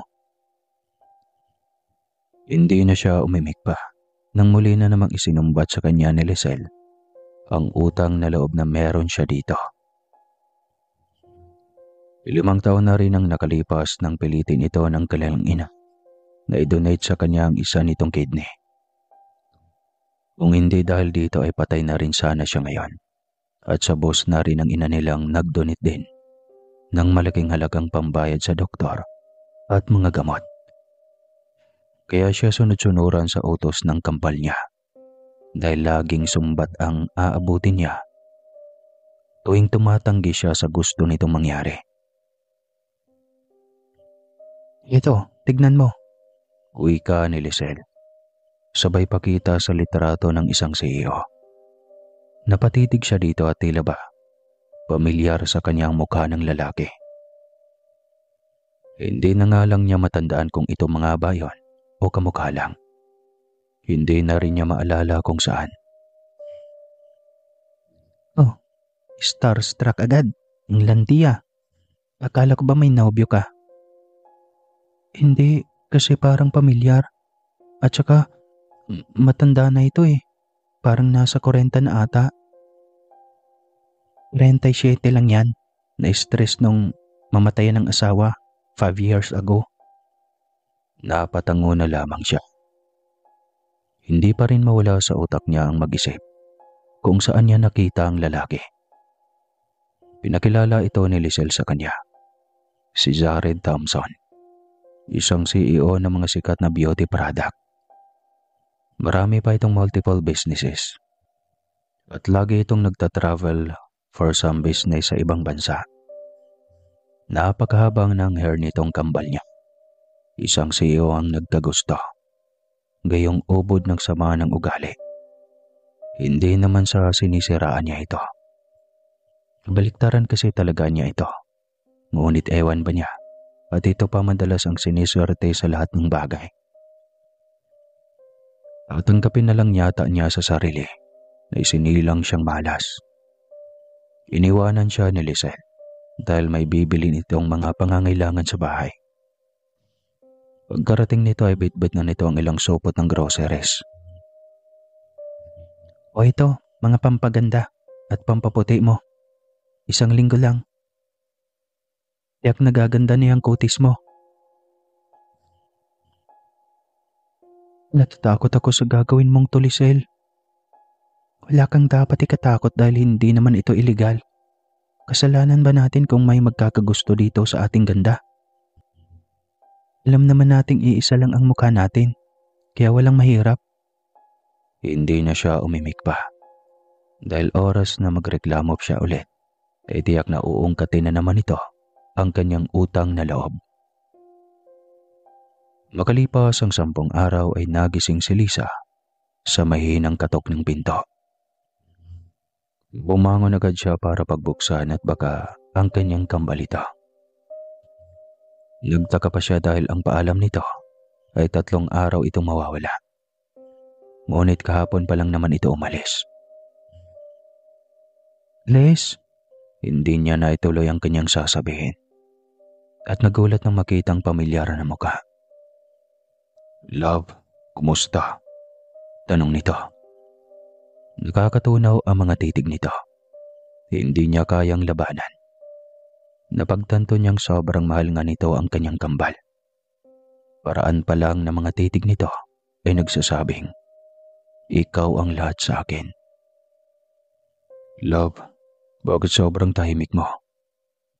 Hindi na siya umimik pa nang muli na namang isinumbat sa kanya ni Lisel ang utang na loob na meron siya dito. 5 taon na rin ang nakalipas nang pilitin ito ng kanilang ina na i-donate sa kanya ang isa nitong kidney. Kung hindi dahil dito ay patay na rin sana siya ngayon at sa boss na rin ang ina nilang nag-donate din ng malaking halagang pambayad sa doktor at mga gamot. Kaya siya sunod-sunuran sa utos ng kambal niya dahil laging sumbat ang aabutin niya tuwing tumatanggi siya sa gusto nitong mangyari. Ito, tignan mo. Wika ni Lisel. Sabay pakita sa litrato ng isang CEO. Napatitig siya dito at tila ba pamilyar sa kanyang mukha ng lalaki. Hindi na nga lang niya matandaan kung ito mga ba yun o kamukha lang. Hindi na rin niya maalala kung saan. Oh, starstruck agad. Ang lantiya. Akala ko ba may nobyo ka? Hindi, kasi parang pamilyar. At saka, matanda na ito eh. Parang nasa 40 na ata. 37 lang yan. Na-stress nung mamatayan ng asawa 5 years ago. Napatango na lamang siya. Hindi pa rin mawala sa utak niya ang mag-isip kung saan niya nakita ang lalaki. Pinakilala ito ni Lisel sa kanya. Si Jared Thompson, isang CEO ng mga sikat na beauty product. Marami pa itong multiple businesses at lagi itong nagta-travel for some business sa ibang bansa. Napakahabang ng hair nitong kambal niya. Isang CEO ang nagkagusto. Gayong ubod ng sama ng ugali. Hindi naman sa sinisiraan niya ito. Baliktaran kasi talaga niya ito. Ngunit ewan ba niya at ito pa madalas ang siniswerte sa lahat ng bagay. At tanggapin na lang yata niya sa sarili na isinilang siyang malas. Iniwanan siya ni Lisel dahil may bibilin itong mga pangangailangan sa bahay. Pagkarating nito ay bitbit na nito ang ilang supot ng groceries. O ito, mga pampaganda at pampaputi mo. 1 linggo lang. Tiyak nagaganda niya ang kutis mo. Natatakot ako sa gagawin mong to, Lisel. Wala kang dapat ikatakot dahil hindi naman ito illegal. Kasalanan ba natin kung may magkakagusto dito sa ating ganda? Alam naman nating iisa lang ang mukha natin, kaya walang mahirap. Hindi na siya umimik pa. Dahil oras na magreklamo siya ulit, ay tiyak na uungkatin na naman ito ang kanyang utang na loob. Makalipas ang 10 araw ay nagising si Lisa sa mahinang katok ng pinto. Bumangon agad siya para pagbuksan at baka ang kanyang kambal ito. Nagtaka pa siya dahil ang paalam nito ay 3 araw itong mawawala. Ngunit kahapon pa lang naman ito umalis. Les, Hindi niya na ituloy ang kanyang sasabihin at nagulat nang makitang pamilyar na mukha. "Love, kumusta?" Tanong nito. Nakakatunaw ang mga titig nito. Hindi niya kayang labanan. Napagtanto niyang sobrang mahal nga nito ang kanyang kambal. Paraan pa lang ng mga titig nito ay nagsasabing, "Ikaw ang lahat sa akin." "Love, bakit sobrang tahimik mo?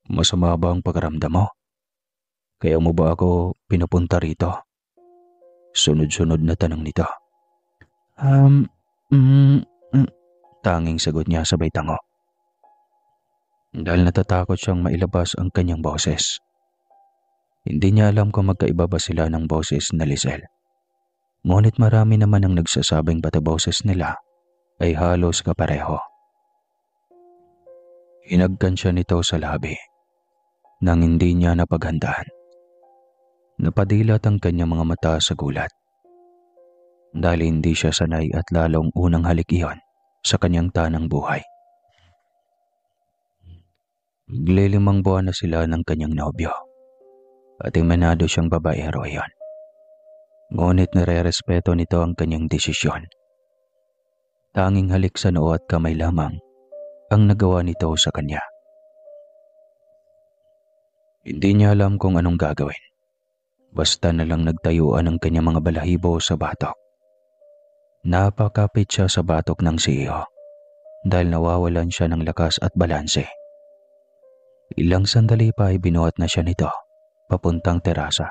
Masama ba ang pakiramdam mo? Kaya mo ba ako pinupunta rito?" Sunod-sunod na tanong nito. um, mm, Tanging sagot niya sabay tango. Dahil natatakot siyang mailabas ang kanyang boses. Hindi niya alam kung magkaiba ba sila ng boses na Lisel. Ngunit marami naman ang nagsasabing pati boses nila ay halos kapareho. Hinagkan siya nito sa labi nang hindi niya napaghandaan. Napadilat ang kanyang mga mata sa gulat. Dahil hindi siya sanay at lalong unang halik iyon sa kanyang tanang buhay. Maglilimang buwan na sila ng kanyang nobyo at imenado siyang babaero iyon. Ngunit nare-respeto nito ang kanyang desisyon. Tanging halik sa noo at kamay lamang ang nagawa nito sa kanya. Hindi niya alam kung anong gagawin. Basta na lang nagtayuan ang kanyang mga balahibo sa batok. Napakapit siya sa batok ng CEO dahil nawawalan siya ng lakas at balanse. Ilang sandali pa ay binuhat na siya nito papuntang terasa.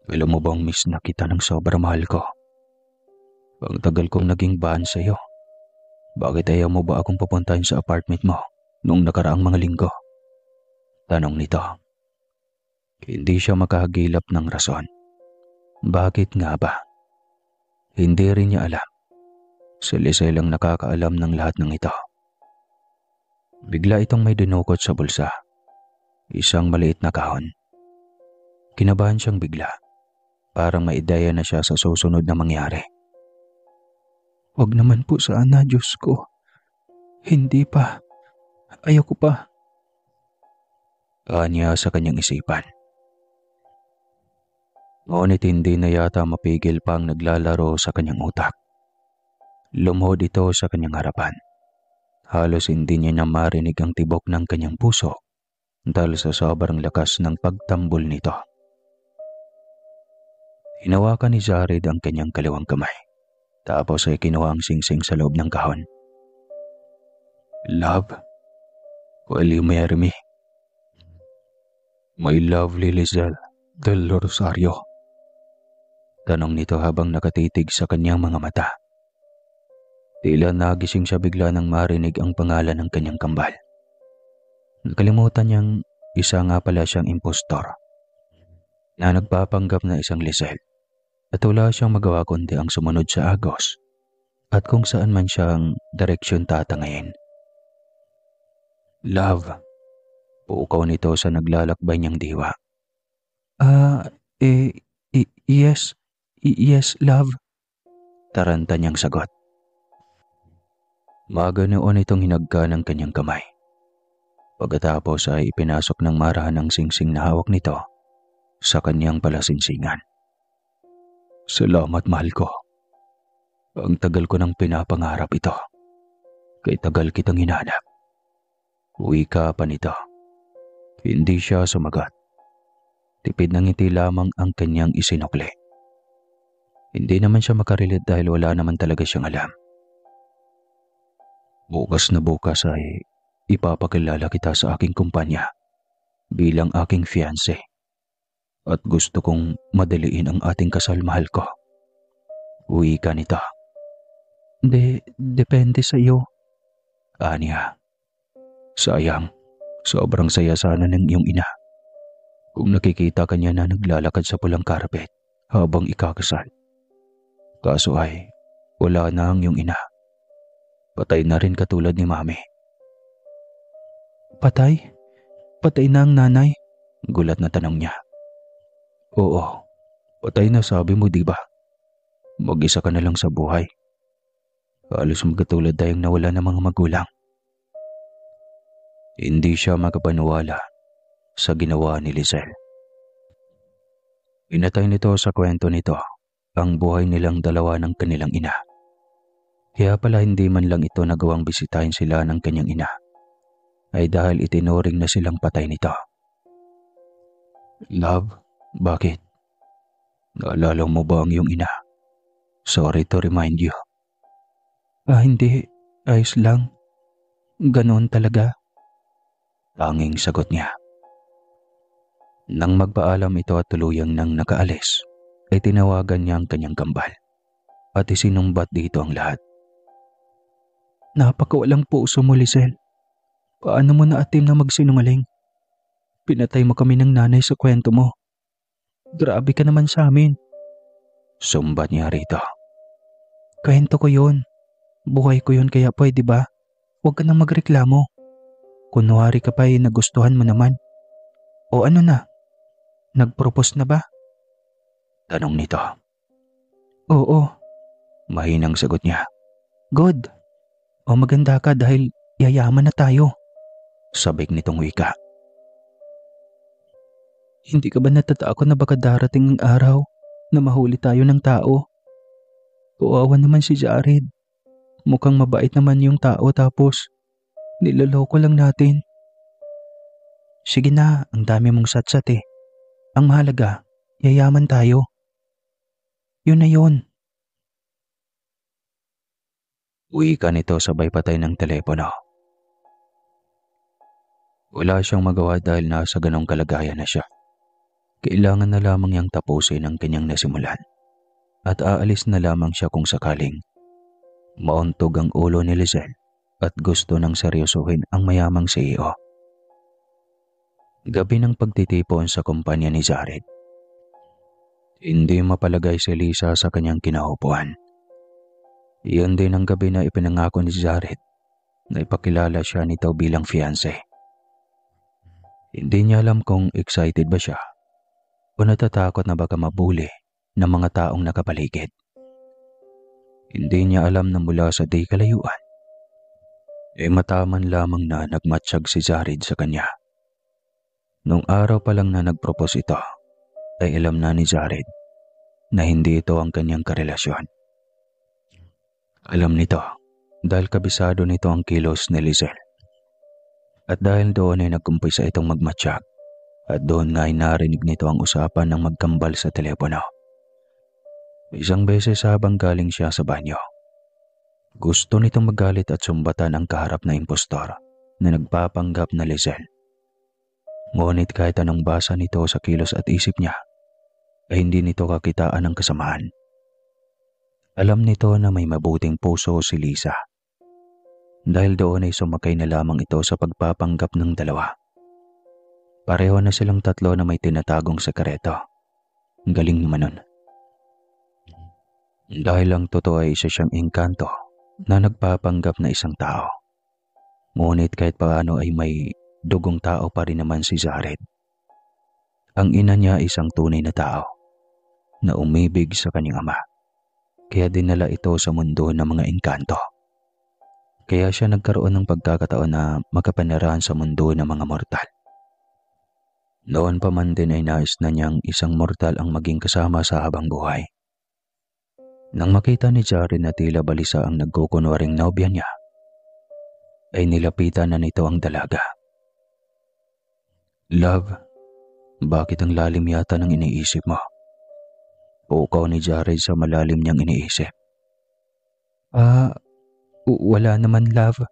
"Alam mo bang miss na kita ng sobrang mahal ko? Ang tagal kong naging ban sa iyo. Bakit ayaw mo ba akong pupuntahin sa apartment mo noong nakaraang mga linggo?" Tanong nito. Hindi siya makahagilap ng rason. Bakit nga ba? Hindi rin niya alam. Si Lisel ang nakakaalam ng lahat ng ito. Bigla itong may dinukot sa bulsa. Isang maliit na kahon. Kinabahan siyang bigla. Parang may ideya na siya sa susunod na mangyari. Wag naman po sana, Diyos ko. Hindi pa. Ayoko pa. Anya sa kanyang isipan. Ngunit hindi na yata mapigil pang naglalaro sa kanyang utak. Lumuhod ito sa kanyang harapan. Halos hindi niya na marinig ang tibok ng kanyang puso dahil sa sobrang lakas ng pagtambol nito. Hinawakan ni Jared ang kanyang kaliwang kamay. Tapos ay kinuha ang singsing sa loob ng kahon. "Love, will you marry me? My lovely Lisel del Rosario." Tanong nito habang nakatitig sa kanyang mga mata. Tila nagising siya bigla nang marinig ang pangalan ng kanyang kambal. Nakalimutan niyang isa nga pala siyang impostor na nagpapanggap na isang Lisel at wala siyang magawa kundi ang sumunod sa agos at kung saan man siyang direksyon tatangayin. "Love," puukaw nito sa naglalakbay niyang diwa. Yes. Yes, love." Taranta niyang sagot. Maganoon itong hinagka ng kanyang kamay. Pagkatapos ay ipinasok ng marahan ang singsing na hawak nito sa kanyang palasinsingan. "Salamat, mahal ko. Ang tagal ko nang pinapangarap ito. Kay tagal kitang hinanap. Wika pa nito. Hindi siya sumagot. Tipid ng ngiti lamang ang kanyang isinukli. Hindi naman siya makarelate dahil wala naman talaga siyang alam. Bukas na bukas ay ipapakilala kita sa aking kumpanya bilang aking fiancé. At gusto kong madaliin ang ating kasal, mahal ko. Wika nito. Depende sa iyo. Anya. Sayang, sobrang saya sana ng iyong ina. Kung nakikita ka niya na naglalakad sa pulang karpet habang ikakasal. Kaso ay, wala na ang iyong ina. Patay na rin katulad ni Mami. Patay? Patay na ang nanay? Gulat na tanong niya. Oo, patay na sabi mo, di ba? Mag-isa ka na lang sa buhay. Halos magkatulad tayong nawala ng mga magulang. Hindi siya makapaniwala sa ginawa ni Lizelle. Pinatay nito sa kwento nito ang buhay nilang dalawa ng kanilang ina. Kaya pala hindi man lang ito nagawang bisitahin sila ng kanyang ina, ay dahil itinuring na silang patay nito. Love, bakit? Naalala mo ba ang iyong ina? Sorry to remind you. Hindi. Ayos lang. Ganoon talaga. Tanging sagot niya. Nang magpaalam ito at tuluyang nang nakaalis, ay tinawagan niya ang kanyang kambal at isinumbat dito ang lahat. Napakawalang puso mo, Lizelle. Paano mo naatim na magsinungaling? Pinatay mo kami ng nanay sa kwento mo. Grabe ka naman sa amin. Sumbat niya rito. Kwento ko yun. Buhay ko yun kaya pwede ba? Huwag ka nang magreklamo. Kunwari ka pa nagustuhan mo naman. O ano na? Nag-propose na ba? Tanong nito. Oo. Mahinang sagot niya. Good. O maganda ka dahil yayaman na tayo. Sabik nitong wika. Hindi ka ba natatakot na baka darating ang araw na mahuli tayo ng tao? Kawawa naman si Jared. Mukhang mabait naman yung tao tapos niloloko lang natin. Sige na, ang dami mong satsat eh. Ang mahalaga, yayaman tayo. Yun na yun. Uwi ka nito sabay patay ng telepono. Wala siyang magawa dahil nasa ganong kalagayan na siya. Kailangan na lamang niyang tapusin ang kanyang nasimulan at aalis na lamang siya kung sakaling mauntog ang ulo ni Lizelle at gusto nang seryosohin ang mayamang CEO. Gabi ng pagtitipon sa kumpanya ni Jared. Hindi mapalagay si Lisa sa kanyang kinaupuan. Iyon din ang gabi na ipinangako ni Jared na ipakilala siya nito bilang fiancé. Hindi niya alam kung excited ba siya o natatakot na baka mabuli ng mga taong nakapaligid. Hindi niya alam na mula sa di kalayuan, mataman lamang na nagmatsyag si Jared sa kanya. Nung araw pa lang na nagpropose ito, ay alam na ni Jared na hindi ito ang kanyang karelasyon. Alam nito dahil kabisado nito ang kilos ni Lizelle. At dahil doon ay nagkumpisa itong magmatsyag at doon nga ay narinig nito ang usapan ng magkambal sa telepono. Isang beses habang galing siya sa banyo, gusto nitong magalit at sumbatan ang kaharap na impostor na nagpapanggap na Lizelle. Ngunit kahit anong basa nito sa kilos at isip niya, ay hindi nito kakitaan ng kasamaan. Alam nito na may mabuting puso si Lisa. Dahil doon ay sumakay na lamang ito sa pagpapanggap ng dalawa. Pareho na silang tatlo na may tinatagong sekreto. Ang galing naman nun. Dahil ang totoo ay isa siyang engkanto na nagpapanggap na isang tao. Ngunit kahit paano ay may dugong tao pa rin naman si Jared. Ang ina niya ay isang tunay na tao na umibig sa kanyang ama. Kaya dinala ito sa mundo ng mga engkanto. Kaya siya nagkaroon ng pagkakataon na makapanirahan sa mundo ng mga mortal. Noon pa man din ay nais na niyang isang mortal ang maging kasama sa habang buhay. Nang makita ni Jared na tila balisa ang nagkukunwaring nobya niya, ay nilapitan na nito ang dalaga. Love, bakit ang lalim yata ng iniisip mo? Pukaw ni Jared sa malalim niyang iniisip. Wala naman, love.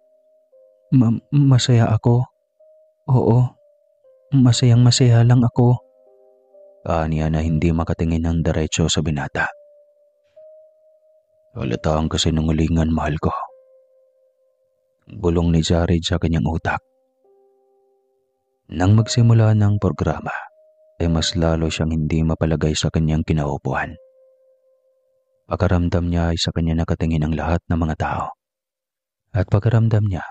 Masaya ako. Oo, masayang masaya lang ako. Aniya na hindi makatingin ng diretso sa binata. Halata ang kasinungalingan, mahal ko. Bulong ni Jared sa kanyang utak. Nang magsimula ng programa, ay mas lalo siyang hindi mapalagay sa kanyang kinaupuan. Pakaramdam niya ay sa kanya nakatingin ang lahat ng mga tao. At pakaramdam niya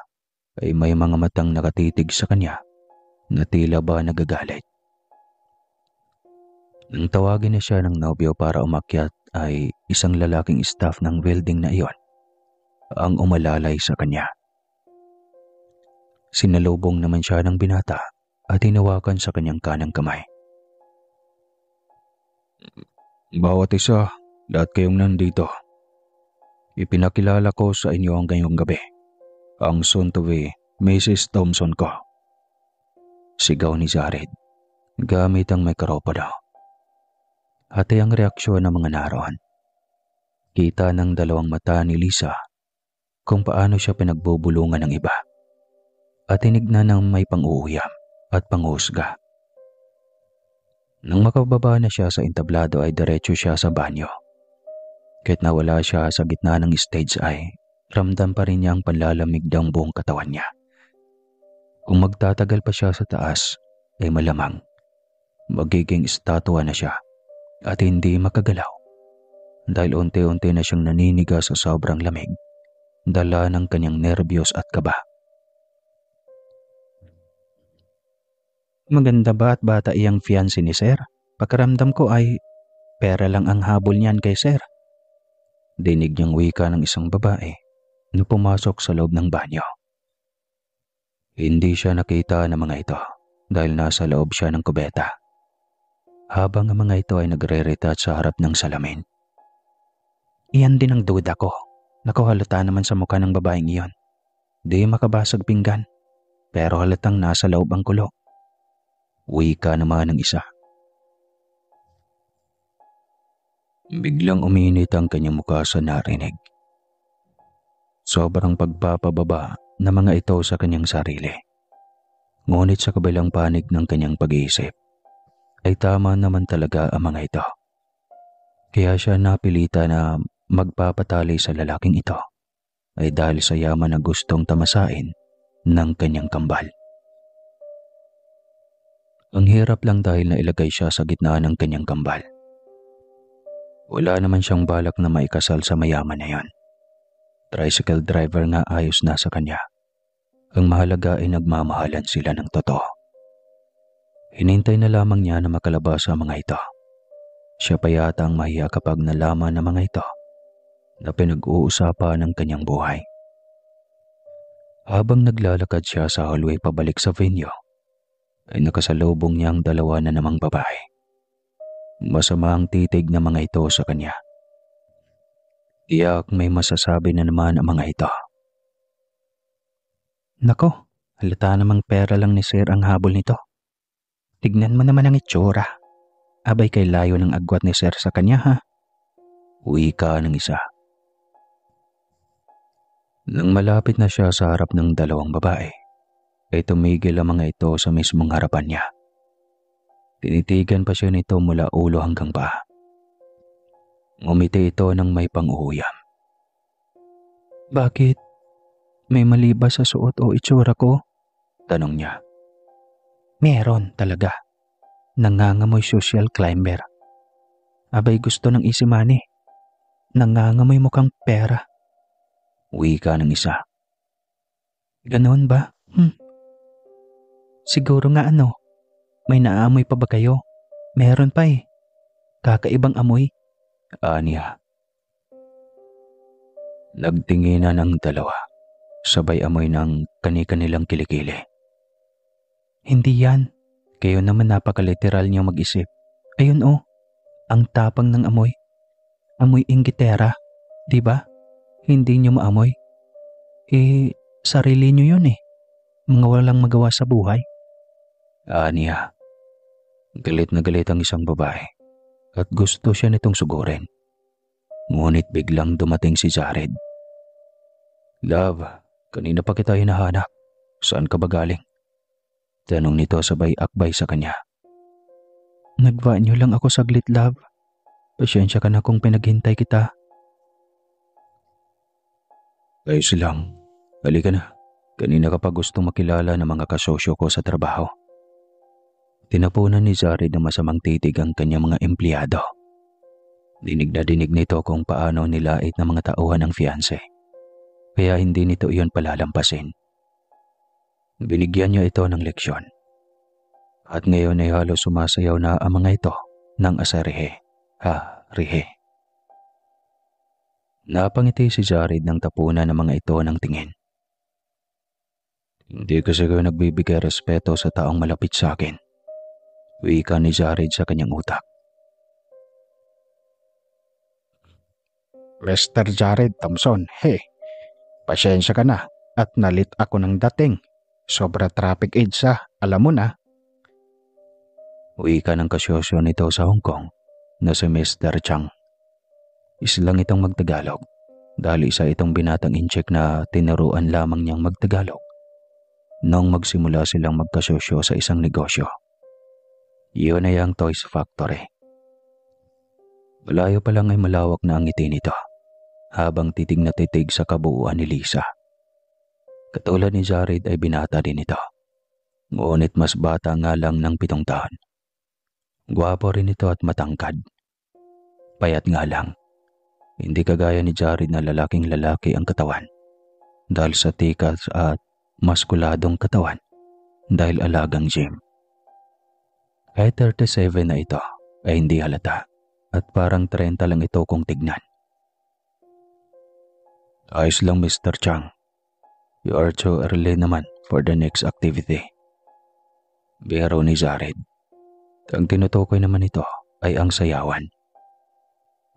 ay may mga matang nakatitig sa kanya na tila ba nagagalit. Nang tawagin na siya ng nobyo para umakyat ay isang lalaking staff ng building na iyon ang umalalay sa kanya. Sinalubong naman siya ng binata at hinawakan sa kanyang kanang kamay. Bawat isa, lahat kayong nandito. Ipinakilala ko sa inyo ang ngayong gabi. Ang soon to be Mrs. Thompson ko. Sigaw ni Jared gamit ang mikropono. Hati ang reaksyon ng mga naroon. Kita ng dalawang mata ni Lisa kung paano siya pinagbubulungan ng iba at tinignan ng may pang-uuyam at panghusga. Nang makababa na siya sa entablado ay diretso siya sa banyo. Kahit nawala siya sa gitna ng stage ay ramdam pa rin niya ang panlalamig ng buong katawan niya. Kung magtatagal pa siya sa taas ay malamang magiging estatwa na siya at hindi makagalaw dahil unti-unti na siyang naniniga sa sobrang lamig, dala ng kanyang nerbiyos at kaba. Maganda ba at bata iyang fiancé ni Sir? Pakiramdam ko ay pera lang ang habol niyan kay Sir. Dinig niyang wika ng isang babae na pumasok sa loob ng banyo. Hindi siya nakita ng mga ito dahil nasa loob siya ng kubeta. Habang ang mga ito ay nagre-retouch sa harap ng salamin. Iyan din ang duda ko. Naku, halata naman sa mukha ng babaeng iyon. Di makabasag pinggan, pero halatang nasa loob ang kulo. Wika naman ng isa. Biglang uminit ang kanyang mukha sa narinig. Sobrang pagpapababa na mga ito sa kanyang sarili. Ngunit sa kabilang panig ng kanyang pag-iisip, ay tama naman talaga ang mga ito. Kaya siya napilita na magpapatali sa lalaking ito ay dahil sa yaman na gustong tamasain ng kanyang kambal. Ang hirap lang dahil nailagay siya sa gitna ng kanyang kambal. Wala naman siyang balak na maikasal sa mayaman na yon. Tricycle driver nga ayos na sa kanya. Ang mahalaga ay nagmamahalan sila ng totoo. Hinintay na lamang niya na makalabas ang mga ito. Siya pa yata ang mahiya kapag nalaman ng mga ito na pinag-uusapan ng kanyang buhay. Habang naglalakad siya sa hallway pabalik sa venue, ay nakasalubong niya ang dalawa na namang babae. Masama ang titig ng mga ito sa kanya. Iyak may masasabi na naman ang mga ito. Nako, halata namang pera lang ni Sir ang habol nito. Tignan mo naman ang itsura. Abay kay layo ng agwat ni Sir sa kanya, ha? Wika ng isa. Nang malapit na siya sa harap ng dalawang babae, ay tumigil ang mga ito sa mismong harapan niya. Tinitigan pa siya nito mula ulo hanggang paa. Ngumiti ito ng may pang-uuyam. Bakit? May mali ba sa suot o itsura ko? Tanong niya. Meron talaga. Nangangamoy social climber. Abay gusto ng easy money. Nangangamoy mukhang pera. Wika ng isa. Ganoon ba? Siguro nga ano. May naamoy pa ba kayo? Meron pa eh. Kakaibang amoy. Aniya. Nagtinginan ang dalawa. Sabay amoy ng kani-kanilang kilikili. Hindi yan. Kayo naman napakaliteral niyo mag-isip. Ayun oh, ang tapang ng amoy. Amoy inggitera, di ba? Hindi niyo maamoy. Sarili niyo yun eh. Mga walang magawa sa buhay. Aniya. Galit na galit ang isang babae at gusto siya nitong sugurin. Ngunit biglang dumating si Jared. Love, kanina pa kita hinahanap. Saan ka ba galing? Tanong nito sabay akbay sa kanya. Nagbanyo lang ako saglit, love. Pasensya ka na kung pinaghintay kita. Ayos lang. Halika na. Kanina ka pa gustong makilala ng mga kasosyo ko sa trabaho. Tinapunan ni Jared na masamang titig ang kanyang mga empleyado. Dinig na dinig nito kung paano nilait ng mga tauhan ng fiancé. Kaya hindi nito iyon palalampasin. Binigyan niya ito ng leksyon. At ngayon ay halos sumasayaw na ang mga ito ng asarihe. Rihe. Napangiti si Jared ng tapunan ng mga ito ng tingin. Hindi kasi kayo nagbibigay respeto sa taong malapit sa akin. Wika ni Jared sa kanyang utak. Mr. Jared Thompson, pasensya ka na at nalit ako ng dating. Sobra traffic age alam mo na. Wika ng kasosyo nito sa Hong Kong na si Mr. Chang. Islang itong magtagalog dahil isa itong binatang incheck na tinuruan lamang niyang magtagalog noong magsimula silang magkasosyo sa isang negosyo. Iyon ay ang Toys Factory. Malayo pa lang ay malawak na ang ngiti nito habang titig na titig sa kabuuan ni Lisa. Katulad ni Jared ay binata din ito. Ngunit mas bata nga lang ng 7 taon. Gwapo rin ito at matangkad. Payat nga lang. Hindi kagaya ni Jared na lalaking lalaki ang katawan dahil sa tikas at maskuladong katawan dahil alagang gym. Kahit 37 na ito ay hindi halata at parang 30 lang ito kung tignan. Ayos lang Mr. Chang. You are too early naman for the next activity. Biro ni Jared. Ang tinutukoy naman ito ay ang sayawan.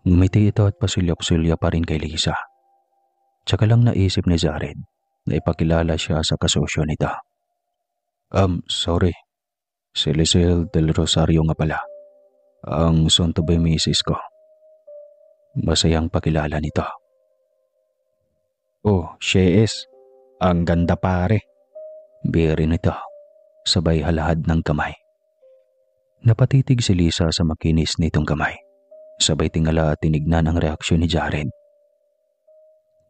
Ngumiti ito at pasulya-sulya pa rin kay Lisa. Tsaka lang naisip ni Jared na ipakilala siya sa kasosyo nito. Sorry. Si Lisel del Rosario nga pala. Ang soon to be misis ko. Masayang pakilala nito. Oh, she is. Ang ganda pare. Biri nito. Sabay halahad ng kamay. Napatitig si Lisa sa makinis nitong kamay. Sabay tingala at tinignan ang reaksyon ni Jared.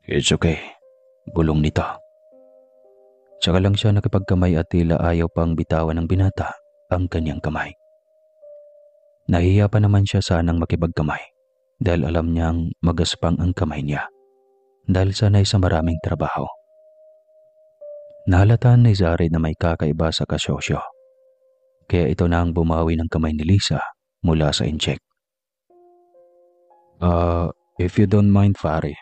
It's okay. Bulong nito. Tsaka lang siya nakipagkamay at tila ayaw pang bitawan ng binata ang kanyang kamay. Nahiya pa naman siya sanang makipagkamay dahil alam niyang magaspang ang kamay niya dahil sanay sa maraming trabaho. Nahalataan ni Jared na may kakaiba sa kasosyo. Kaya ito na ang bumawi ng kamay ni Lisa mula sa incheck. If you don't mind, pare.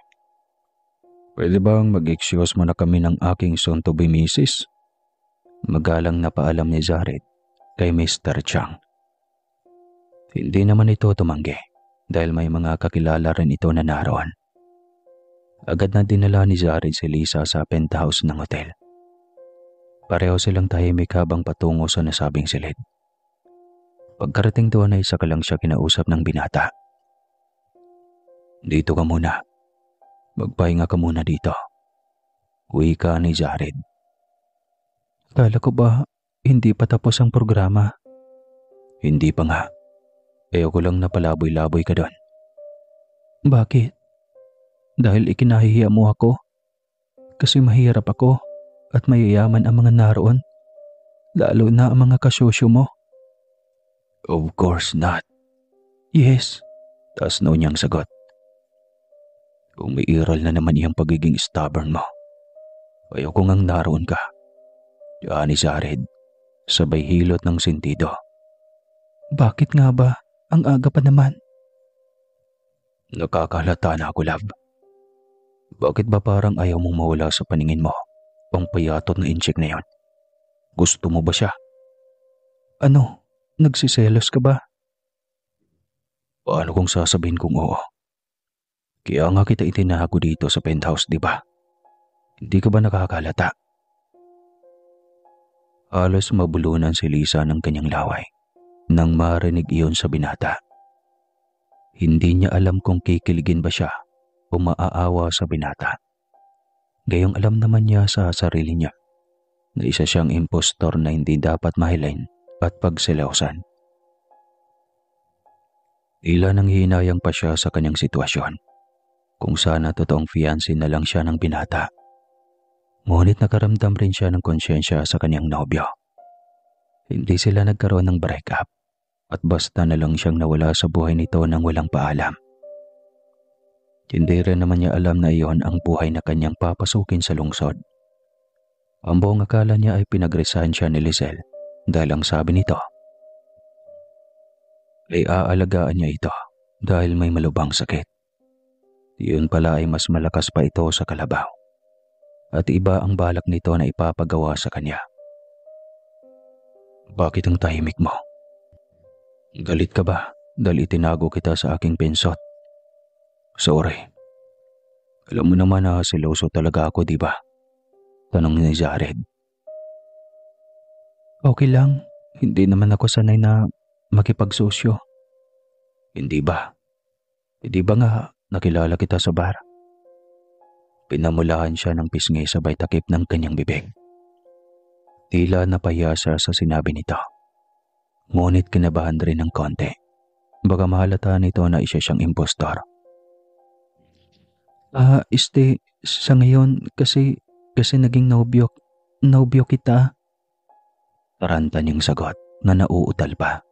Pwede bang mag-excuse mo na kami ng aking soon-to-be misis? Magalang na paalam ni Jared kay Mr. Chang. Hindi naman ito tumanggi dahil may mga kakilala rin ito na naroon. Agad na dinala ni Jared si Lisa sa penthouse ng hotel. Pareho silang tahimik habang patungo sa nasabing silid. Pagkarating doon ay saka lang siya kinausap ng binata. Dito ka muna. Magpahinga ka muna dito. Wika ni Jared. Kala ko ba hindi pa tapos ang programa? Hindi pa nga. Ayoko lang na palaboy-laboy ka doon. Bakit? Dahil ikinahihiya mo ako? Kasi mahirap ako at mayayaman ang mga naroon? Lalo na ang mga kasosyo mo? Of course not. Yes. Taas no niyang sagot. Umiiral na naman iyang pagiging stubborn mo. Ayoko ngang naroon ka. Diyan ni Jared, sabay hilot ng sentido. Bakit nga ba? Ang aga pa naman. Nakakalata na ako, love. Bakit ba parang ayaw mong mawala sa paningin mo ang payatot na incheck na yon? Gusto mo ba siya? Ano? Nagsiselos ka ba? Paano kung sasabihin kong oo? Kaya nga kita itinago dito sa penthouse, di ba? Hindi ka ba nakakalata? Halos mabulunan si Lisa ng kanyang laway nang marinig iyon sa binata. Hindi niya alam kung kikiligin ba siya o maaawa sa binata. Gayong alam naman niya sa sarili niya na isa siyang impostor na hindi dapat mahilain at pagsilausan. Tila nang hinayang pa siya sa kanyang sitwasyon, kung sana totoong fiancé na lang siya ng binata. Ngunit nakaramdam rin siya ng konsyensya sa kanyang nobyo. Hindi sila nagkaroon ng breakup at basta na lang siyang nawala sa buhay nito nang walang paalam. Hindi rin naman niya alam na iyon ang buhay na kanyang papasukin sa lungsod. Ang buong akala niya ay pinag-resign siya ni Lizelle dahil ang sabi nito ay aalagaan niya ito dahil may malubhang sakit. Iyon pala ay mas malakas pa ito sa kalabaw. At iba ang balak nito na ipapagawa sa kanya. Bakit ang tahimik mo? Galit ka ba dahil itinago kita sa aking pensot? Sorry. Alam mo naman na siloso talaga ako, di ba? Tanong ni Jared. Okay lang. Hindi naman ako sanay na makipagsosyo. Hindi ba? Hindi ba nga nakilala kita sa bar? Pinamulahan siya ng pisngi sabay takip ng kanyang bibig. Tila napahiya siya sa sinabi nito. Ngunit kinabahan rin ng konti. Baka mahalata nito na isa siyang impostor. Sa ngayon kasi naging nobyo kita. Taranta niyang sagot na nauutal pa.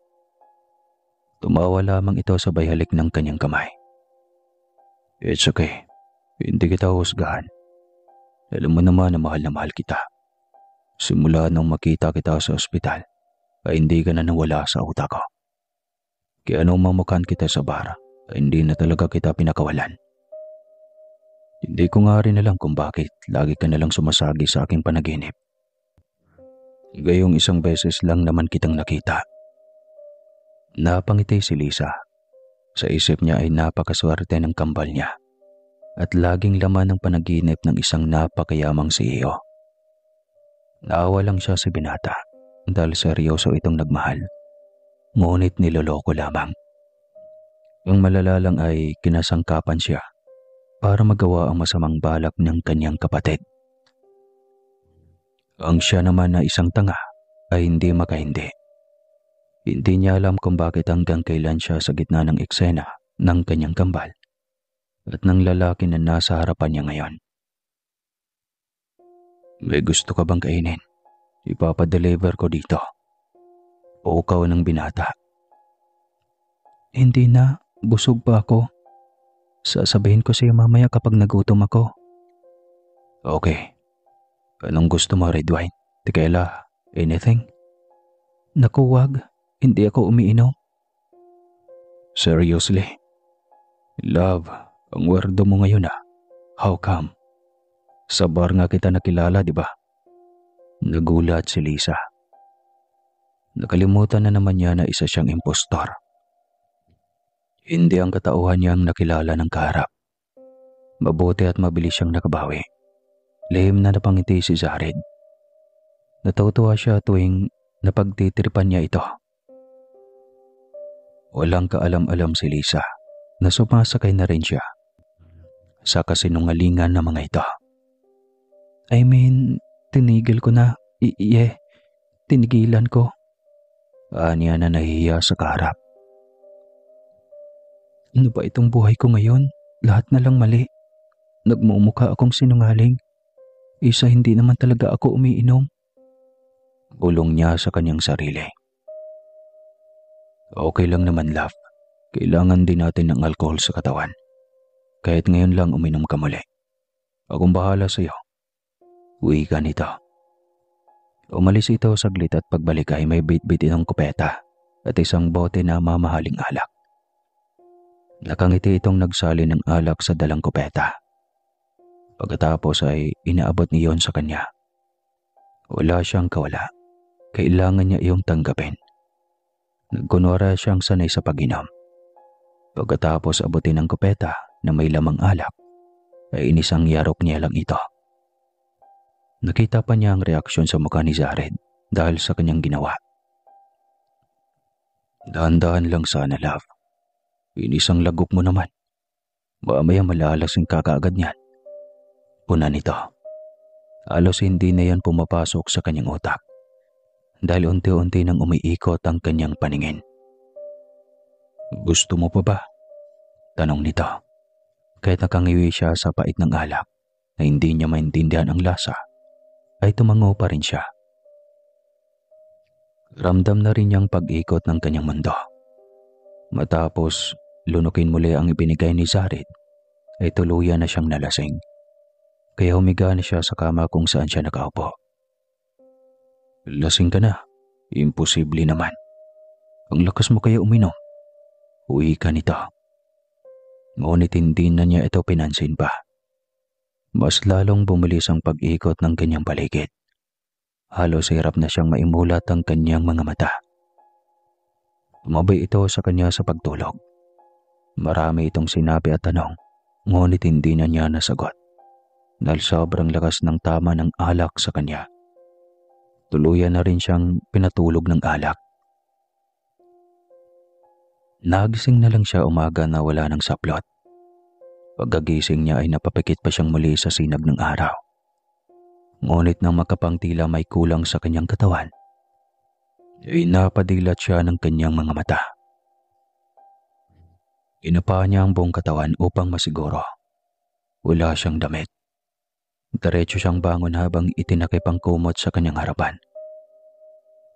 Tumawa lamang ito sabay halik ng kanyang kamay. It's okay. Hindi kita husgahan. Alam mo naman na mahal kita. Simula nung makita kita sa ospital, ay hindi ka na nawala sa utak ko. Kaya nung mamukan kita sa bar, ay hindi na talaga kita pinakawalan. Hindi ko nga rin alam kung bakit lagi ka nalang sumasagi sa aking panaginip. Gayong isang beses lang naman kitang nakita. Napangiti si Lisa. Sa isip niya ay napakaswerte ng kambal niya. At laging laman ng panaginip ng isang napakayamang CEO. Naawa lang siya sa binata dahil seryoso itong nagmahal. Ngunit niloloko lamang. Ang malala lang ay kinasangkapan siya para magawa ang masamang balak ng kanyang kapatid. Ang siya naman na isang tanga ay hindi makahindi. Hindi niya alam kung bakit hanggang kailan siya sa gitna ng eksena ng kanyang kambal at ng lalaki na nasa harapan niya ngayon. May gusto ka bang kainin? Ipapadeliver ko dito. Pukaw ng binata. Hindi na, busog pa ako. Sasabihin ko sa'yo mamaya kapag nagutom ako. Okay. Anong gusto mo, red wine? Tequila? Anything? Naku, wag. Hindi ako umiinom. Seriously? Love, ang werdo mo ngayon ah. How come? Sa bar nga kita nakilala, di ba? Nagulat si Lisa. Nakalimutan na naman niya na isa siyang impostor. Hindi ang katauhan niyang nakilala ng kaharap. Mabuti at mabilis siyang nakabawi. Lihim na napangiti si Jared. Natutuwa siya tuwing napagtitripan niya ito. Walang kaalam-alam si Lisa na sumasakay na rin siya sa kasinungalingan ng mga ito. I mean, tinigil ko na. Tinigilan ko. Aniya na nahihiya sa kaharap. Ano ba itong buhay ko ngayon? Lahat na lang mali. Nagmumukha akong sinungaling. Isa hindi naman talaga ako umiinom. Bulong niya sa kanyang sarili. Okay lang naman, love. Kailangan din natin ng alcohol sa katawan. Kahit ngayon lang uminom ka muli. Akong bahala sa iyo. Uwi ka nito. Umalis ito saglit at pagbalik ay may bit-bit itong kupeta at isang bote na mamahaling alak. Nakangiti itong nagsali ng alak sa dalang kupeta. Pagkatapos ay inaabot niyon sa kanya. Wala siyang kawala. Kailangan niya iyong tanggapin. Nagkunwara siyang sanay sa pag-inom. Pagkatapos abutin ng kupeta na may lamang alak, ay inisang yarok niya lang ito. Nakita pa niya ang reaksyon sa mukha ni Jared dahil sa kanyang ginawa. Dahan-dahan lang sana, love. Inisang lagok mo naman. Mamaya malalasing ka kaagad niyan. Puna nito. Halos hindi na yan pumapasok sa kanyang utak dahil unti-unti nang umiikot ang kanyang paningin. Gusto mo pa ba? Tanong nito. Kahit nakangiwi siya sa pait ng alak na hindi niya maintindihan ang lasa, ay tumango pa rin siya. Ramdam na rin niyang pag-ikot ng kanyang mundo. Matapos lunukin muli ang ibinigay ni Jared, ay tuluyan na siyang nalasing. Kaya humiga na siya sa kama kung saan siya nakaupo. Lasing ka na? Imposible naman. Ang lakas mo kaya uminom. Uwi ka nito. Ngunit hindi na niya ito pinansin pa. Mas lalong bumilis ang pag-ikot ng kanyang paligid. Halos hirap na siyang maimulat ang kanyang mga mata. Tumabay ito sa kanya sa pagtulog. Marami itong sinabi at tanong, ngunit hindi na niya nasagot. Dahil sobrang lakas ng tama ng alak sa kanya. Tuluyan na rin siyang pinatulog ng alak. Nagising na lang siya umaga na wala ng saplot. Pagkagising niya ay napapikit pa siyang muli sa sinag ng araw. Ngunit nang makapang tila may kulang sa kanyang katawan, ay napadilat siya ng kanyang mga mata. Inapa niya ang buong katawan upang masiguro. Wala siyang damit. Diretso siyang bangon habang itinakip ang kumot sa kanyang harapan.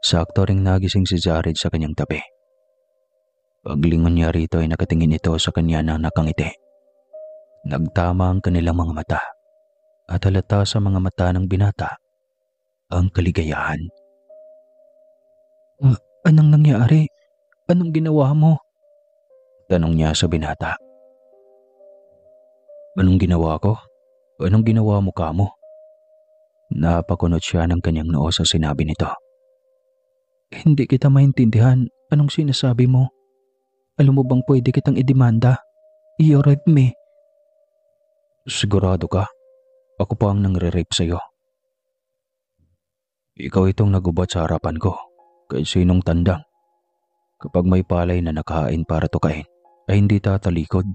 Sakto ring nagising si Jared sa kanyang tabi. Paglingon niya rito ay nakatingin ito sa kanya na nakangiti. Nagtama ang kanilang mga mata at halata sa mga mata ng binata ang kaligayahan. Anong nangyari? Anong ginawa mo? Tanong niya sa binata. Anong ginawa ko? Anong ginawa mo kamo? Napakunot siya ng kanyang noo sa sinabi nito. Hindi kita maintindihan. Anong sinasabi mo? Alam mo bang pwede kitang idemanda? I-rape me. Sigurado ka? Ako pa ang nangre-rape sa'yo. Ikaw itong nagubat sa harapan ko. Kahit sinong tandang. Kapag may palay na nakahain para tukain, ay hindi tatalikod.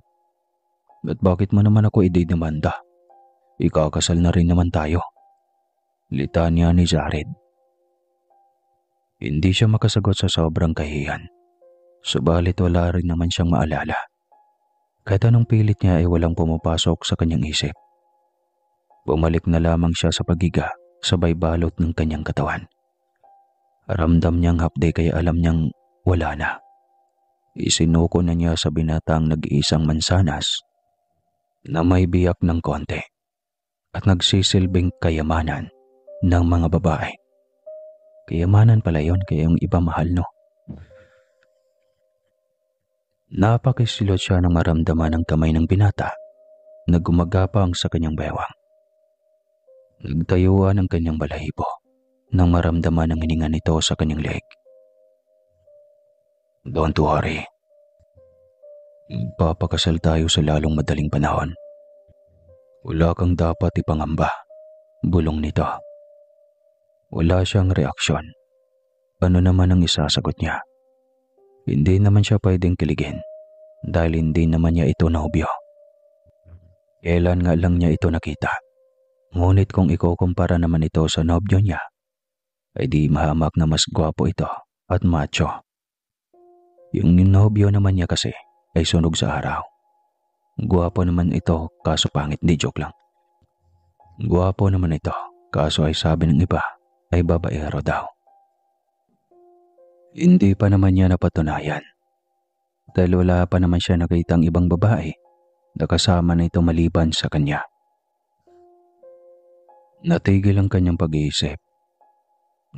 At bakit mo naman ako idedemanda? Ikakasal na rin naman tayo. Litanya ni Jared. Hindi siya makasagot sa sobrang kahihiyan. Subalit wala rin naman siyang maalala. Kahit anong pilit niya ay walang pumapasok sa kanyang isip. Bumalik na lamang siya sa pagiga, sabay balot ng kanyang katawan. Ramdam niyang hapde kaya alam niyang wala na. Isinuko na niya sa binatang nag-iisang mansanas na may biyak ng konti at nagsisilbing kayamanan ng mga babae. Kayamanan pala yon, kaya yung iba mahal, no? Napakisilot siya nang maramdaman ang kamay ng binata na gumagapang sa kanyang bewang. Nagtayuan ang kanyang balahibo nang maramdaman ang hininga nito sa kanyang leeg. Don't worry. Papakasal tayo sa lalong madaling panahon. Wala kang dapat ipangamba. Bulong nito. Wala siyang reaksyon. Ano naman ang isasagot niya? Hindi naman siya pwedeng kiligin dahil hindi naman niya ito nahubyo. Kailan nga lang niya ito nakita. Ngunit kung ikukumpara naman ito sa nobyo niya, ay di mahamak na mas gwapo ito at macho. Yung nobyo naman niya kasi ay sunog sa araw. Gwapo naman ito kaso pangit, di joke lang. Gwapo naman ito kaso ay sabi ng iba ay babaero daw. Hindi pa naman niya napatunayan dahil wala pa naman siya nakitang ibang babae na kasama na ito maliban sa kanya. Natigil ang kanyang pag-iisip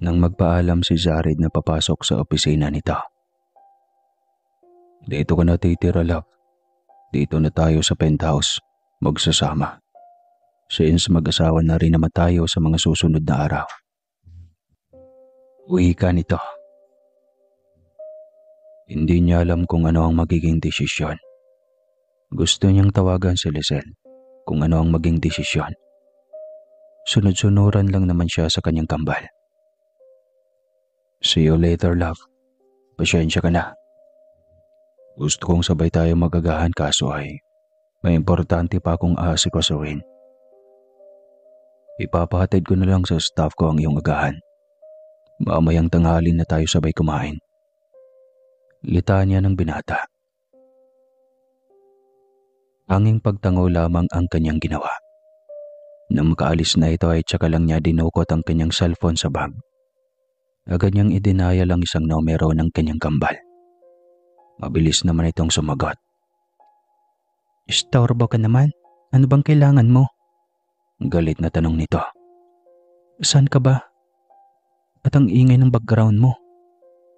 nang magpaalam si Jared na papasok sa opisina nito. Dito ka na titira, love. Dito na tayo sa penthouse, magsasama. Since mag-asawa na rin naman tayo sa mga susunod na araw. Uwi ka nito. Hindi niya alam kung ano ang magiging desisyon. Gusto niyang tawagan si Lisel kung ano ang maging desisyon. Sunod-sunuran lang naman siya sa kanyang kambal. See you later, love. Pasyensya ka na. Gusto kong sabay tayo magagahan kaso ay may importante pa akong aasikasuhin. Ipapahatid ko na lang sa staff ko ang iyong agahan. Mamayang tanghali na tayo sabay kumain. Litanya ng binata. Tanging pagtango lamang ang kanyang ginawa. Nang makaalis na ito ay tsaka lang niya dinukot ang kanyang cellphone sa bag. Agad niyang idinaya lang isang numero ng kanyang kambal. Mabilis naman itong sumagot. Istorbo ka naman. Ano bang kailangan mo? Galit na tanong nito. Saan ka ba? At ang ingay ng background mo?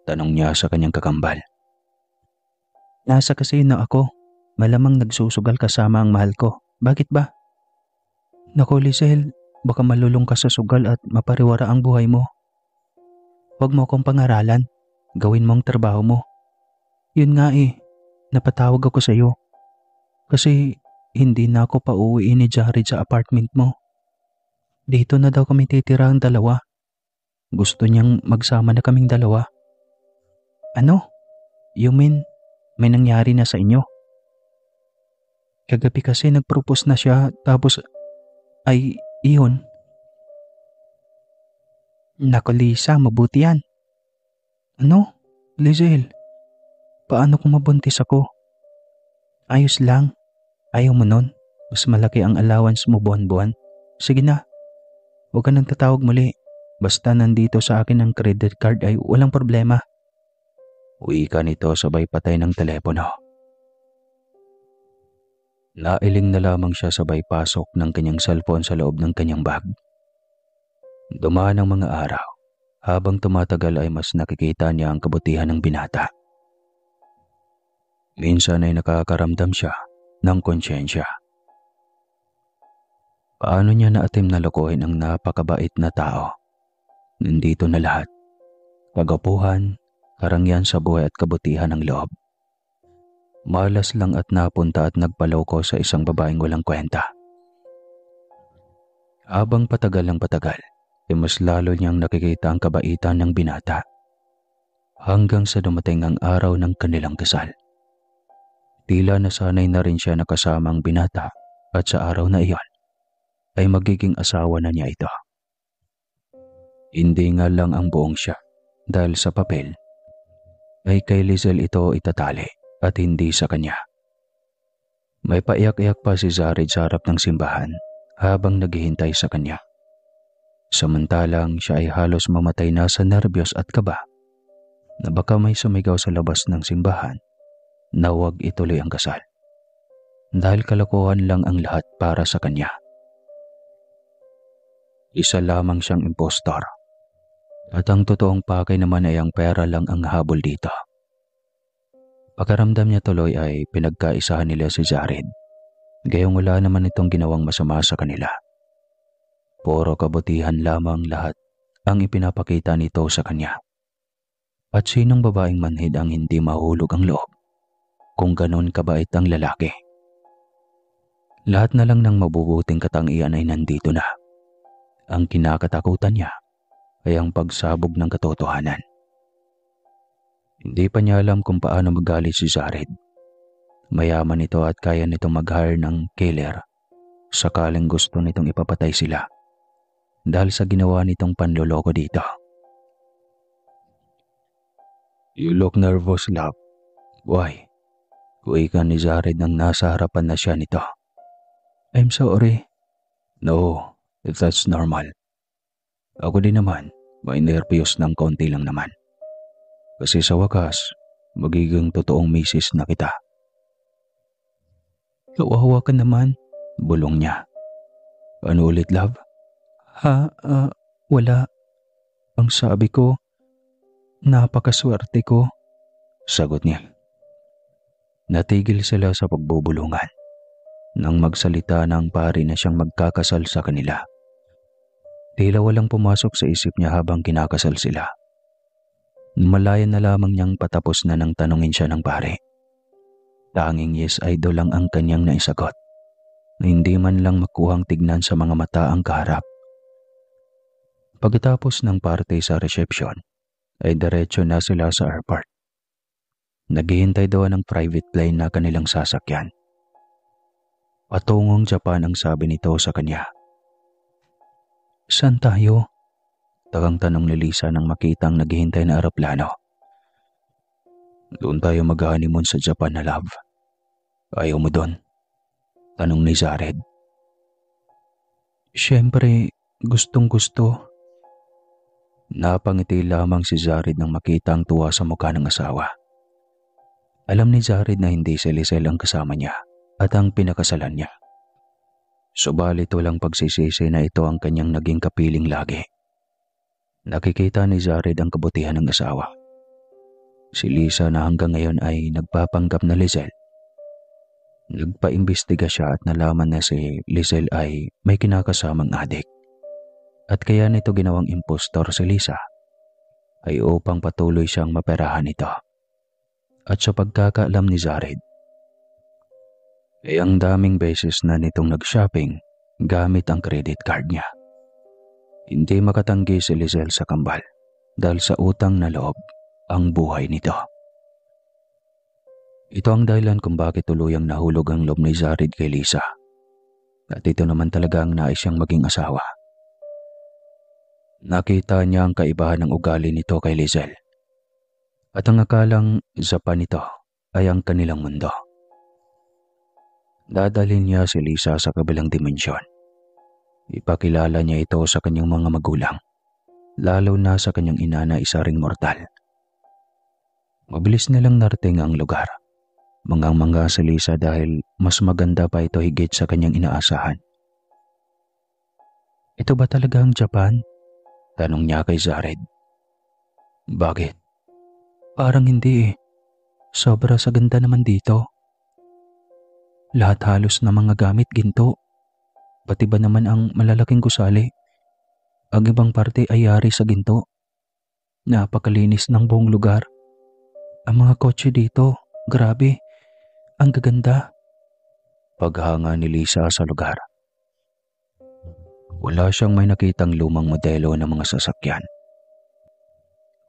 Tanong niya sa kanyang kakambal. Nasa kasino ako. Malamang nagsusugal kasama ang mahal ko. Bakit ba? Naku, Lizelle, baka malulong ka sa sugal at mapariwara ang buhay mo. Huwag mo akong pangaralan. Gawin mo ang trabaho mo. Yun nga napatawag ako sa iyo. Kasi hindi na ako pauwiin ni Jared sa apartment mo. Dito na daw kami titira ang dalawa. Gusto niyang magsama na kaming dalawa. Ano? You mean, may nangyari na sa inyo? Kagabi kasi nag-propose na siya tapos iyon. Naku Lisa, mabuti yan. Ano? Lizelle, paano kung mabuntis ako? Ayos lang. Ayaw mo nun? Mas malaki ang allowance mo buwan-buwan. Sige na. Huwag ka nang tatawag muli. Basta nandito sa akin ang credit card ay walang problema. Uwi ka nito sabay patay ng telepono. Nailing na lamang siya sabay pasok ng kanyang cellphone sa loob ng kanyang bag. Dumaan ang mga araw. Habang tumatagal ay mas nakikita niya ang kabutihan ng binata. Minsan ay nakakaramdam siya ng konsyensya. Paano niya naatim na lokohin ang napakabait na tao? Nandito na lahat. Kagapuhan, karangyan sa buhay at kabutihan ng loob. Malas lang at napunta at nagpaloko sa isang babaeng walang kwenta. Habang patagal ng patagal, mas lalo niyang nakikita ang kabaitan ng binata. Hanggang sa dumating ang araw ng kanilang kasal. Tila nasanay na rin siya nakasama ang binata at sa araw na iyon ay magiging asawa na niya ito. Hindi nga lang ang buong siya dahil sa papel ay kay Lizelle ito itatali at hindi sa kanya. May paiyak-iyak pa si Jared sa harap ng simbahan habang naghihintay sa kanya. Samantalang siya ay halos mamatay na sa nerbyos at kaba na baka may sumigaw sa labas ng simbahan na huwag ituloy ang kasal dahil kalokohan lang ang lahat para sa kanya. Isa lamang siyang impostor at ang totoong pakay naman ay ang pera lang ang habol dito. Pakaramdam niya tuloy ay pinagkaisahan nila si Jared, gayong wala naman itong ginawang masama sa kanila. Puro kabutihan lamang lahat ang ipinapakita nito sa kanya. At sinong babaeng manhid ang hindi mahulog ang loob kung ganon kabait ang lalaki? Lahat na lang ng mabubuting katangian ay nandito na. Ang kinakatakutan niya ay ang pagsabog ng katotohanan. Hindi pa niya alam kung paano magalit si Jared. Mayaman ito at kaya nitong mag-hire ng killer sakaling gusto nitong ipapatay sila dahil sa ginawa nitong panloloko dito. You look nervous, love. Why? Kuwi ka ni Jared nang nasa harapan na siya nito. I'm sorry. No, that's normal. Ako din naman, may nervyos ng konti lang naman. Kasi sa wakas, magiging totoong misis na kita. Kawawa ka naman, bulong niya. Ano ulit, love? Wala. Ang sabi ko, napakaswerte ko. Sagot niya. Natigil sila sa pagbubulungan nang magsalita na ang pari na siyang magkakasal sa kanila. Tila walang pumasok sa isip niya habang kinakasal sila. Malayan na lamang niyang patapos na nang tanungin siya ng pare. Tanging yes idol lang ang kanyang naisagot na hindi man lang makuhang tignan sa mga mata ang kaharap Pagkatapos ng party sa reception, ay diretso na sila sa airport. Naghihintay doon ng private plane na kanilang sasakyan. Patungong Japan ang sabi nito sa kanya. Saan tayo? Tagang tanong ni Lisa nang makita ang naghihintay na eroplano. Doon tayo mag-honeymoon sa Japan na love. Ayaw mo doon? Tanong ni Jared. Siyempre, gustong gusto. Napangiti lamang si Jared nang makita ang tuwa sa mukha ng asawa. Alam ni Jared na hindi si Lizelle ang kasama niya at ang pinakasalan niya. Subalit walang pagsisisi na ito ang kanyang naging kapiling lagi. Nakikita ni Jared ang kabutihan ng asawa. Si Lisa na hanggang ngayon ay nagpapanggap na Lizelle. Nagpaimbestiga siya at nalaman na si Lizelle ay may kinakasamang adik. At kaya nito ginawang impostor si Lisa ay upang patuloy siyang maperahan ito. At sa pagkakaalam ni Jared, ay ang daming beses na nitong nag-shopping gamit ang credit card niya. Hindi makatanggi si Lizelle sa kambal dahil sa utang na loob ang buhay nito. Ito ang dahilan kung bakit tuluyang nahulog ang loob ni Jared kay Lisa. At ito naman talaga ang nais siyang maging asawa. Nakita niya ang kaibahan ng ugali nito kay Lizelle. At ang akalang Japan nito ay ang kanilang mundo. Dadalhin niya si Lisa sa kabilang dimensyon. Ipakilala niya ito sa kanyang mga magulang, lalo na sa kanyang ina na isa ring mortal. Mabilis nilang narating ang lugar. Mangang-mangga si Lisa dahil mas maganda pa ito higit sa kanyang inaasahan. Ito ba talaga ang Japan? Tanong niya kay Jared. Bakit? Parang hindi eh. Sobra sa ganda naman dito. Lahat halos na mga gamit ginto. Pati ba naman ang malalaking gusali? Ang ibang parte ay yari sa ginto. Napakalinis ng buong lugar. Ang mga kotse dito, grabe. Ang gaganda. Paghanga ni Lisa sa lugar. Wala siyang may nakitang lumang modelo ng mga sasakyan.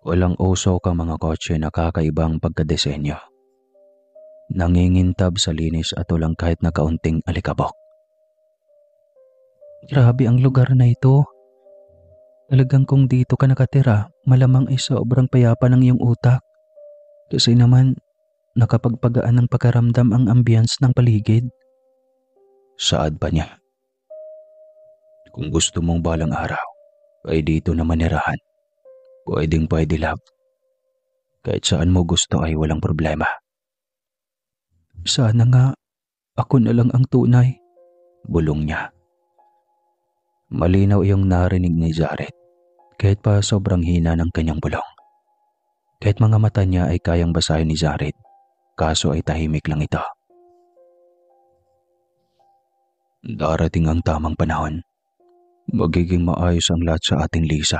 Walang usok ang mga kotse na kakaibang pagkadesenyo. Nangingintab sa linis at walang kahit na kaunting alikabok. Grabe ang lugar na ito. Talagang kung dito ka nakatira, malamang ay sobrang payapa ng iyong utak. Kasi naman, nakapagpagaan ng pakaramdam ang ambience ng paligid. Saad pa niya. Kung gusto mong balang araw, ay dito na manirahan. Pwede love. Kahit saan mo gusto ay walang problema. Sana nga, ako na lang ang tunay. Bulong niya. Malinaw iyong narinig ni Jared, kahit pa sobrang hina ng kanyang bulong. Kahit mga mata niya ay kayang basahin ni Jared, kaso ay tahimik lang ito. Darating ang tamang panahon. Magiging maayos ang lahat sa ating Lisa.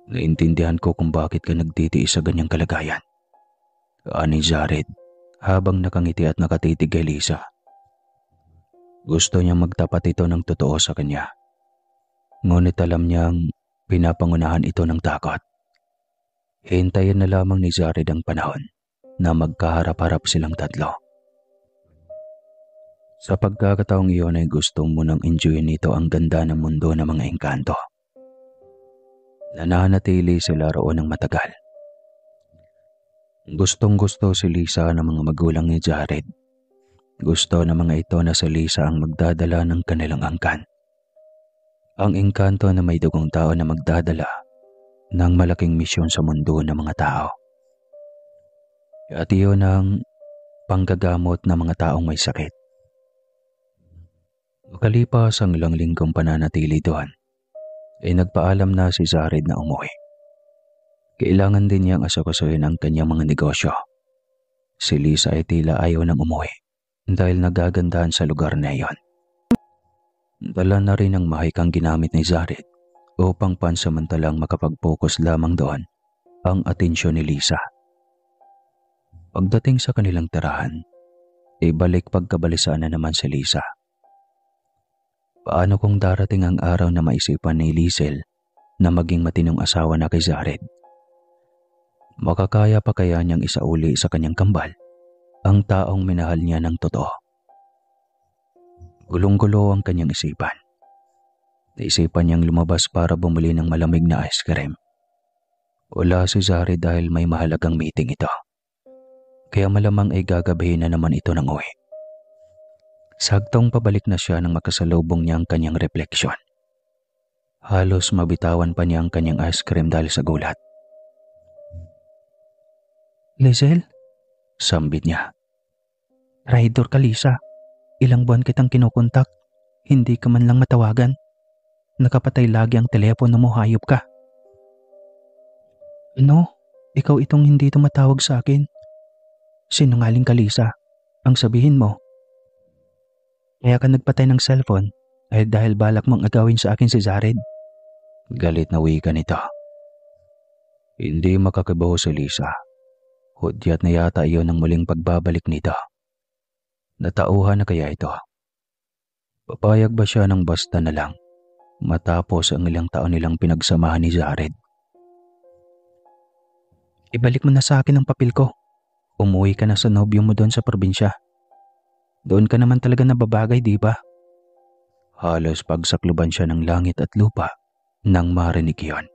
Naintindihan ko kung bakit ka nagtitiis sa ganyang kalagayan. Ani Jared habang nakangiti at nakatitig kay Lisa. Gusto niyang magtapat ito ng totoo sa kanya. Ngunit alam niyang pinapangunahan ito ng takot. Hintayin na lamang ni Jared ang panahon na magkaharap-harap silang tatlo. Sa pagkakataong iyon ay gusto mo nang enjoyin nito ang ganda ng mundo ng mga engkanto. Nananatili sila roon ng matagal. Gustong-gusto si Lisa ng mga magulang ni Jared. Gusto ng mga ito na si Lisa ang magdadala ng kanilang angkan. Ang engkanto na may dugong tao na magdadala ng malaking misyon sa mundo ng mga tao. At iyon ang panggagamot ng mga taong may sakit. Makalipas ang ilang linggong pananatili doon, ay nagpaalam na si Jared na umuwi. Kailangan din niyang asakasuhin ang kanyang mga negosyo. Si Lisa ay tila ayaw nang umuwi dahil nagagandahan sa lugar na iyon. Dala na rin ang mahikang ginamit ni Jared upang pansamantalang makapag-focus lamang doon ang atensyon ni Lisa. Pagdating sa kanilang tirahan, ibalik pagkabalisaan na naman si Lisa. Paano kung darating ang araw na maisipan ni Liesel na maging matinong asawa na kay Jared? Makakaya pa kaya niyang isauli sa kanyang kambal ang taong minahal niya ng totoo? Gulong-gulo ang kanyang isipan. Naisipan niyang lumabas para bumili ng malamig na ice cream. Wala si Jared dahil may mahalagang meeting ito. Kaya malamang ay gagabihin na naman ito ng uwi. Saktong pabalik na siya nang makasalubong niya ang kanyang refleksyon. Halos mabitawan pa niya ang kanyang ice cream dahil sa gulat. Liesel, Sambit niya. traitor ka Lisa. Ilang buwan kitang kinukontak. Hindi ka man lang matawagan. Nakapatay lagi ang telepono mo, hayop ka. Ano? Ikaw itong hindi tumatawag sa akin. Sinungaling ka Lisa. Ang sabihin mo. Kaya ka nagpatay ng cellphone ay dahil balak mong agawin sa akin si Jared. Galit na wika nito. Hindi makakibaho si Lisa. Hudyat na yata iyon ang muling pagbabalik nito. Natauhan na kaya ito? Papayag ba siya ng basta na lang matapos ang ilang taon nilang pinagsamahan ni Jared? Ibalik mo na sa akin ang papel ko. Umuwi ka na sa nobyo mo doon sa probinsya. Doon ka naman talaga nababagay, di ba? Halos pagsakluban siya ng langit at lupa nang marinig iyon.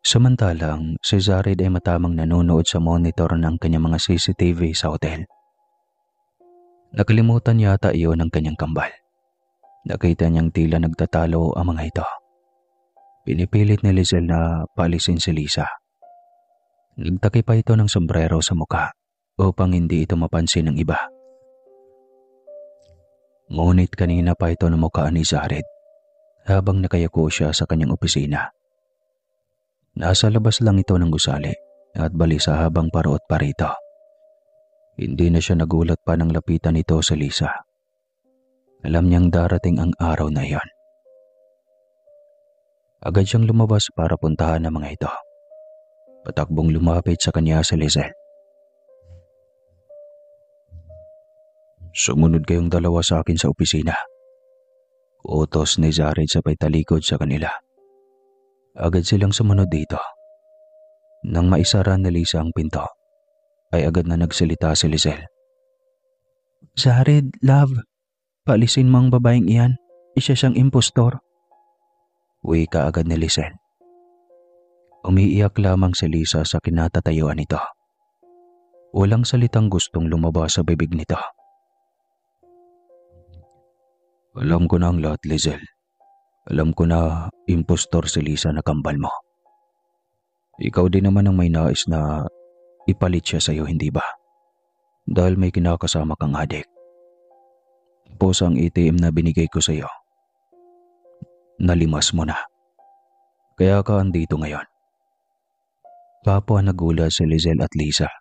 Samantalang si Jared ay matamang nanonood sa monitor ng kanyang mga CCTV sa hotel. Nakalimutan yata iyon ng kanyang kambal. Nakita niyang tila nagtatalo ang mga ito. Pinipilit ni Liesel na paalisin si Lisa. Nagtakip pa ito ng sombrero sa muka upang hindi ito mapansin ng iba. Ngunit kanina pa ito namukaan ni Jared habang nakayako siya sa kanyang opisina. Nasa labas lang ito ng gusali at balisa habang parot pa rito. Hindi na siya nagulat pa nang lapitan ito sa Lisa. Alam niyang darating ang araw na iyon. Agad siyang lumabas para puntahan ang mga ito. Patakbong lumapit sa kanya si Liesel. Sumunod kayong dalawa sa akin sa opisina. Utos ni Jared sa talikod sa kanila. Agad silang sumunod dito. Nang maisara ni Lisa ang pinto, ay agad na nagsalita si Liesel. Jared, love. Paalisin mo ang babaeng iyan. Isa siyang impostor. Wika agad ni Liesel. Umiiyak lamang si Lisa sa kinatatayuan nito. Walang salitang gustong lumabas sa bibig nito. Alam ko na ang lahat, Liesel. Alam ko na impostor si Lisa na kambal mo. Ikaw din naman ang may nais na ipalit siya sa iyo, hindi ba? Dahil may kinakasama kang adik. Tapos ang ATM na binigay ko sa iyo. Nalimas mo na. Kaya ka andito ngayon. Kapwa nagulat si Liesel at Lisa.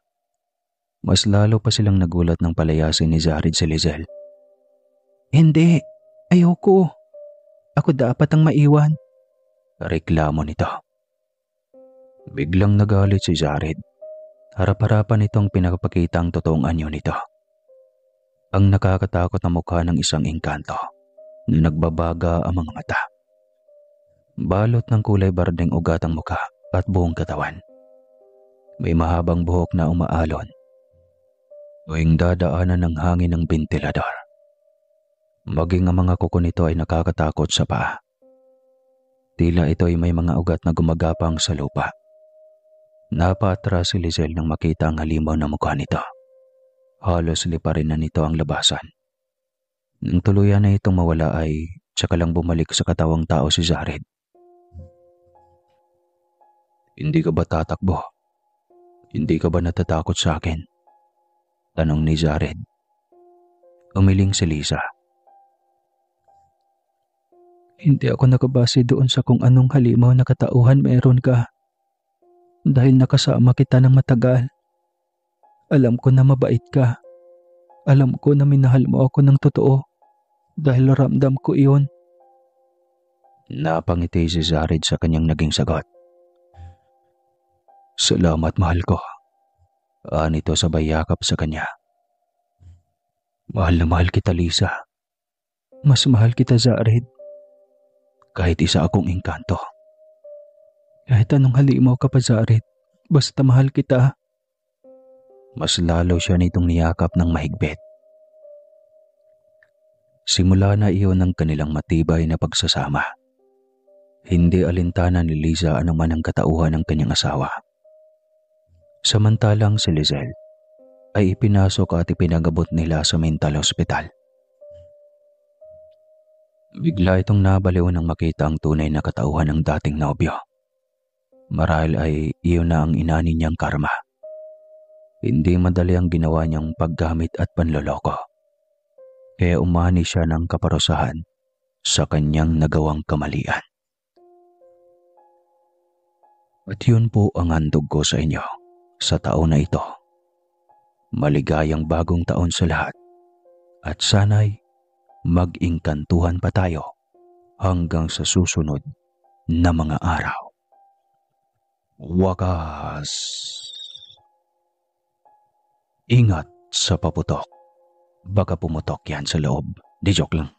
Mas lalo pa silang nagulat nang palayasin ni Jared si Liesel. Hindi. Ayoko. Ako dapat ang maiwan. Reklamo nito. Biglang nagalit si Jared. Harap-harapan itong pinapakita ang totoong anyo nito. Ang nakakatakot na mukha ng isang engkanto na nagbabaga ang mga mata. Balot ng kulay bardeng ugat ang mukha at buong katawan. May mahabang buhok na umaalon. Tuwing dadaanan ng hangin ng bentilador. Maging ang mga kuko nito ay nakakatakot sa paa. Tila ito ay may mga ugat na gumagapang sa lupa. Napaatras si Liesel nang makita ang halimaw na mukha nito. Halos liparin na nito ang labasan. Nang tuluyan na itong mawala ay tsaka lang bumalik sa katawang tao si Jared. Hindi ka ba tatakbo? Hindi ka ba natatakot sa akin? Tanong ni Jared. Umiling si Lisa. Hindi ako nakabase doon sa kung anong halimaw na katauhan meron ka. Dahil nakasama kita ng matagal. Alam ko na mabait ka. Alam ko na minahal mo ako ng totoo. Dahil ramdam ko iyon. Napangiti si Jared sa kanyang naging sagot. Salamat, mahal ko. Anito sabay yakap sa kanya. Mahal na mahal kita, Lisa. Mas mahal kita, Zared. Kahit isa akong engkanto. Kahit anong halimaw ka pa, Zared. Basta mahal kita. Mas lalo siya nitong niyakap ng mahigpit. Simula na iyon ang kanilang matibay na pagsasama. Hindi alintana ni Liza anuman ang katauhan ng kanyang asawa. Samantalang si Lizelle ay ipinasok at ipinagabot nila sa mental hospital. Bigla itong nabaliw nang makita ang tunay na katauhan ng dating nobyo. Marahil ay iyon na ang inani niyang karma. Hindi madali ang ginawa niyang paggamit at panloloko. Kaya umani siya ng kaparusahan sa kanyang nagawang kamalian. At yun po ang handog ko sa inyo sa taon na ito. Maligayang bagong taon sa lahat. At sana'y mag-ingkantuhan pa tayo hanggang sa susunod na mga araw. Wakas! Ingat sa paputok. Baka pumutok yan sa loob. Di joke lang.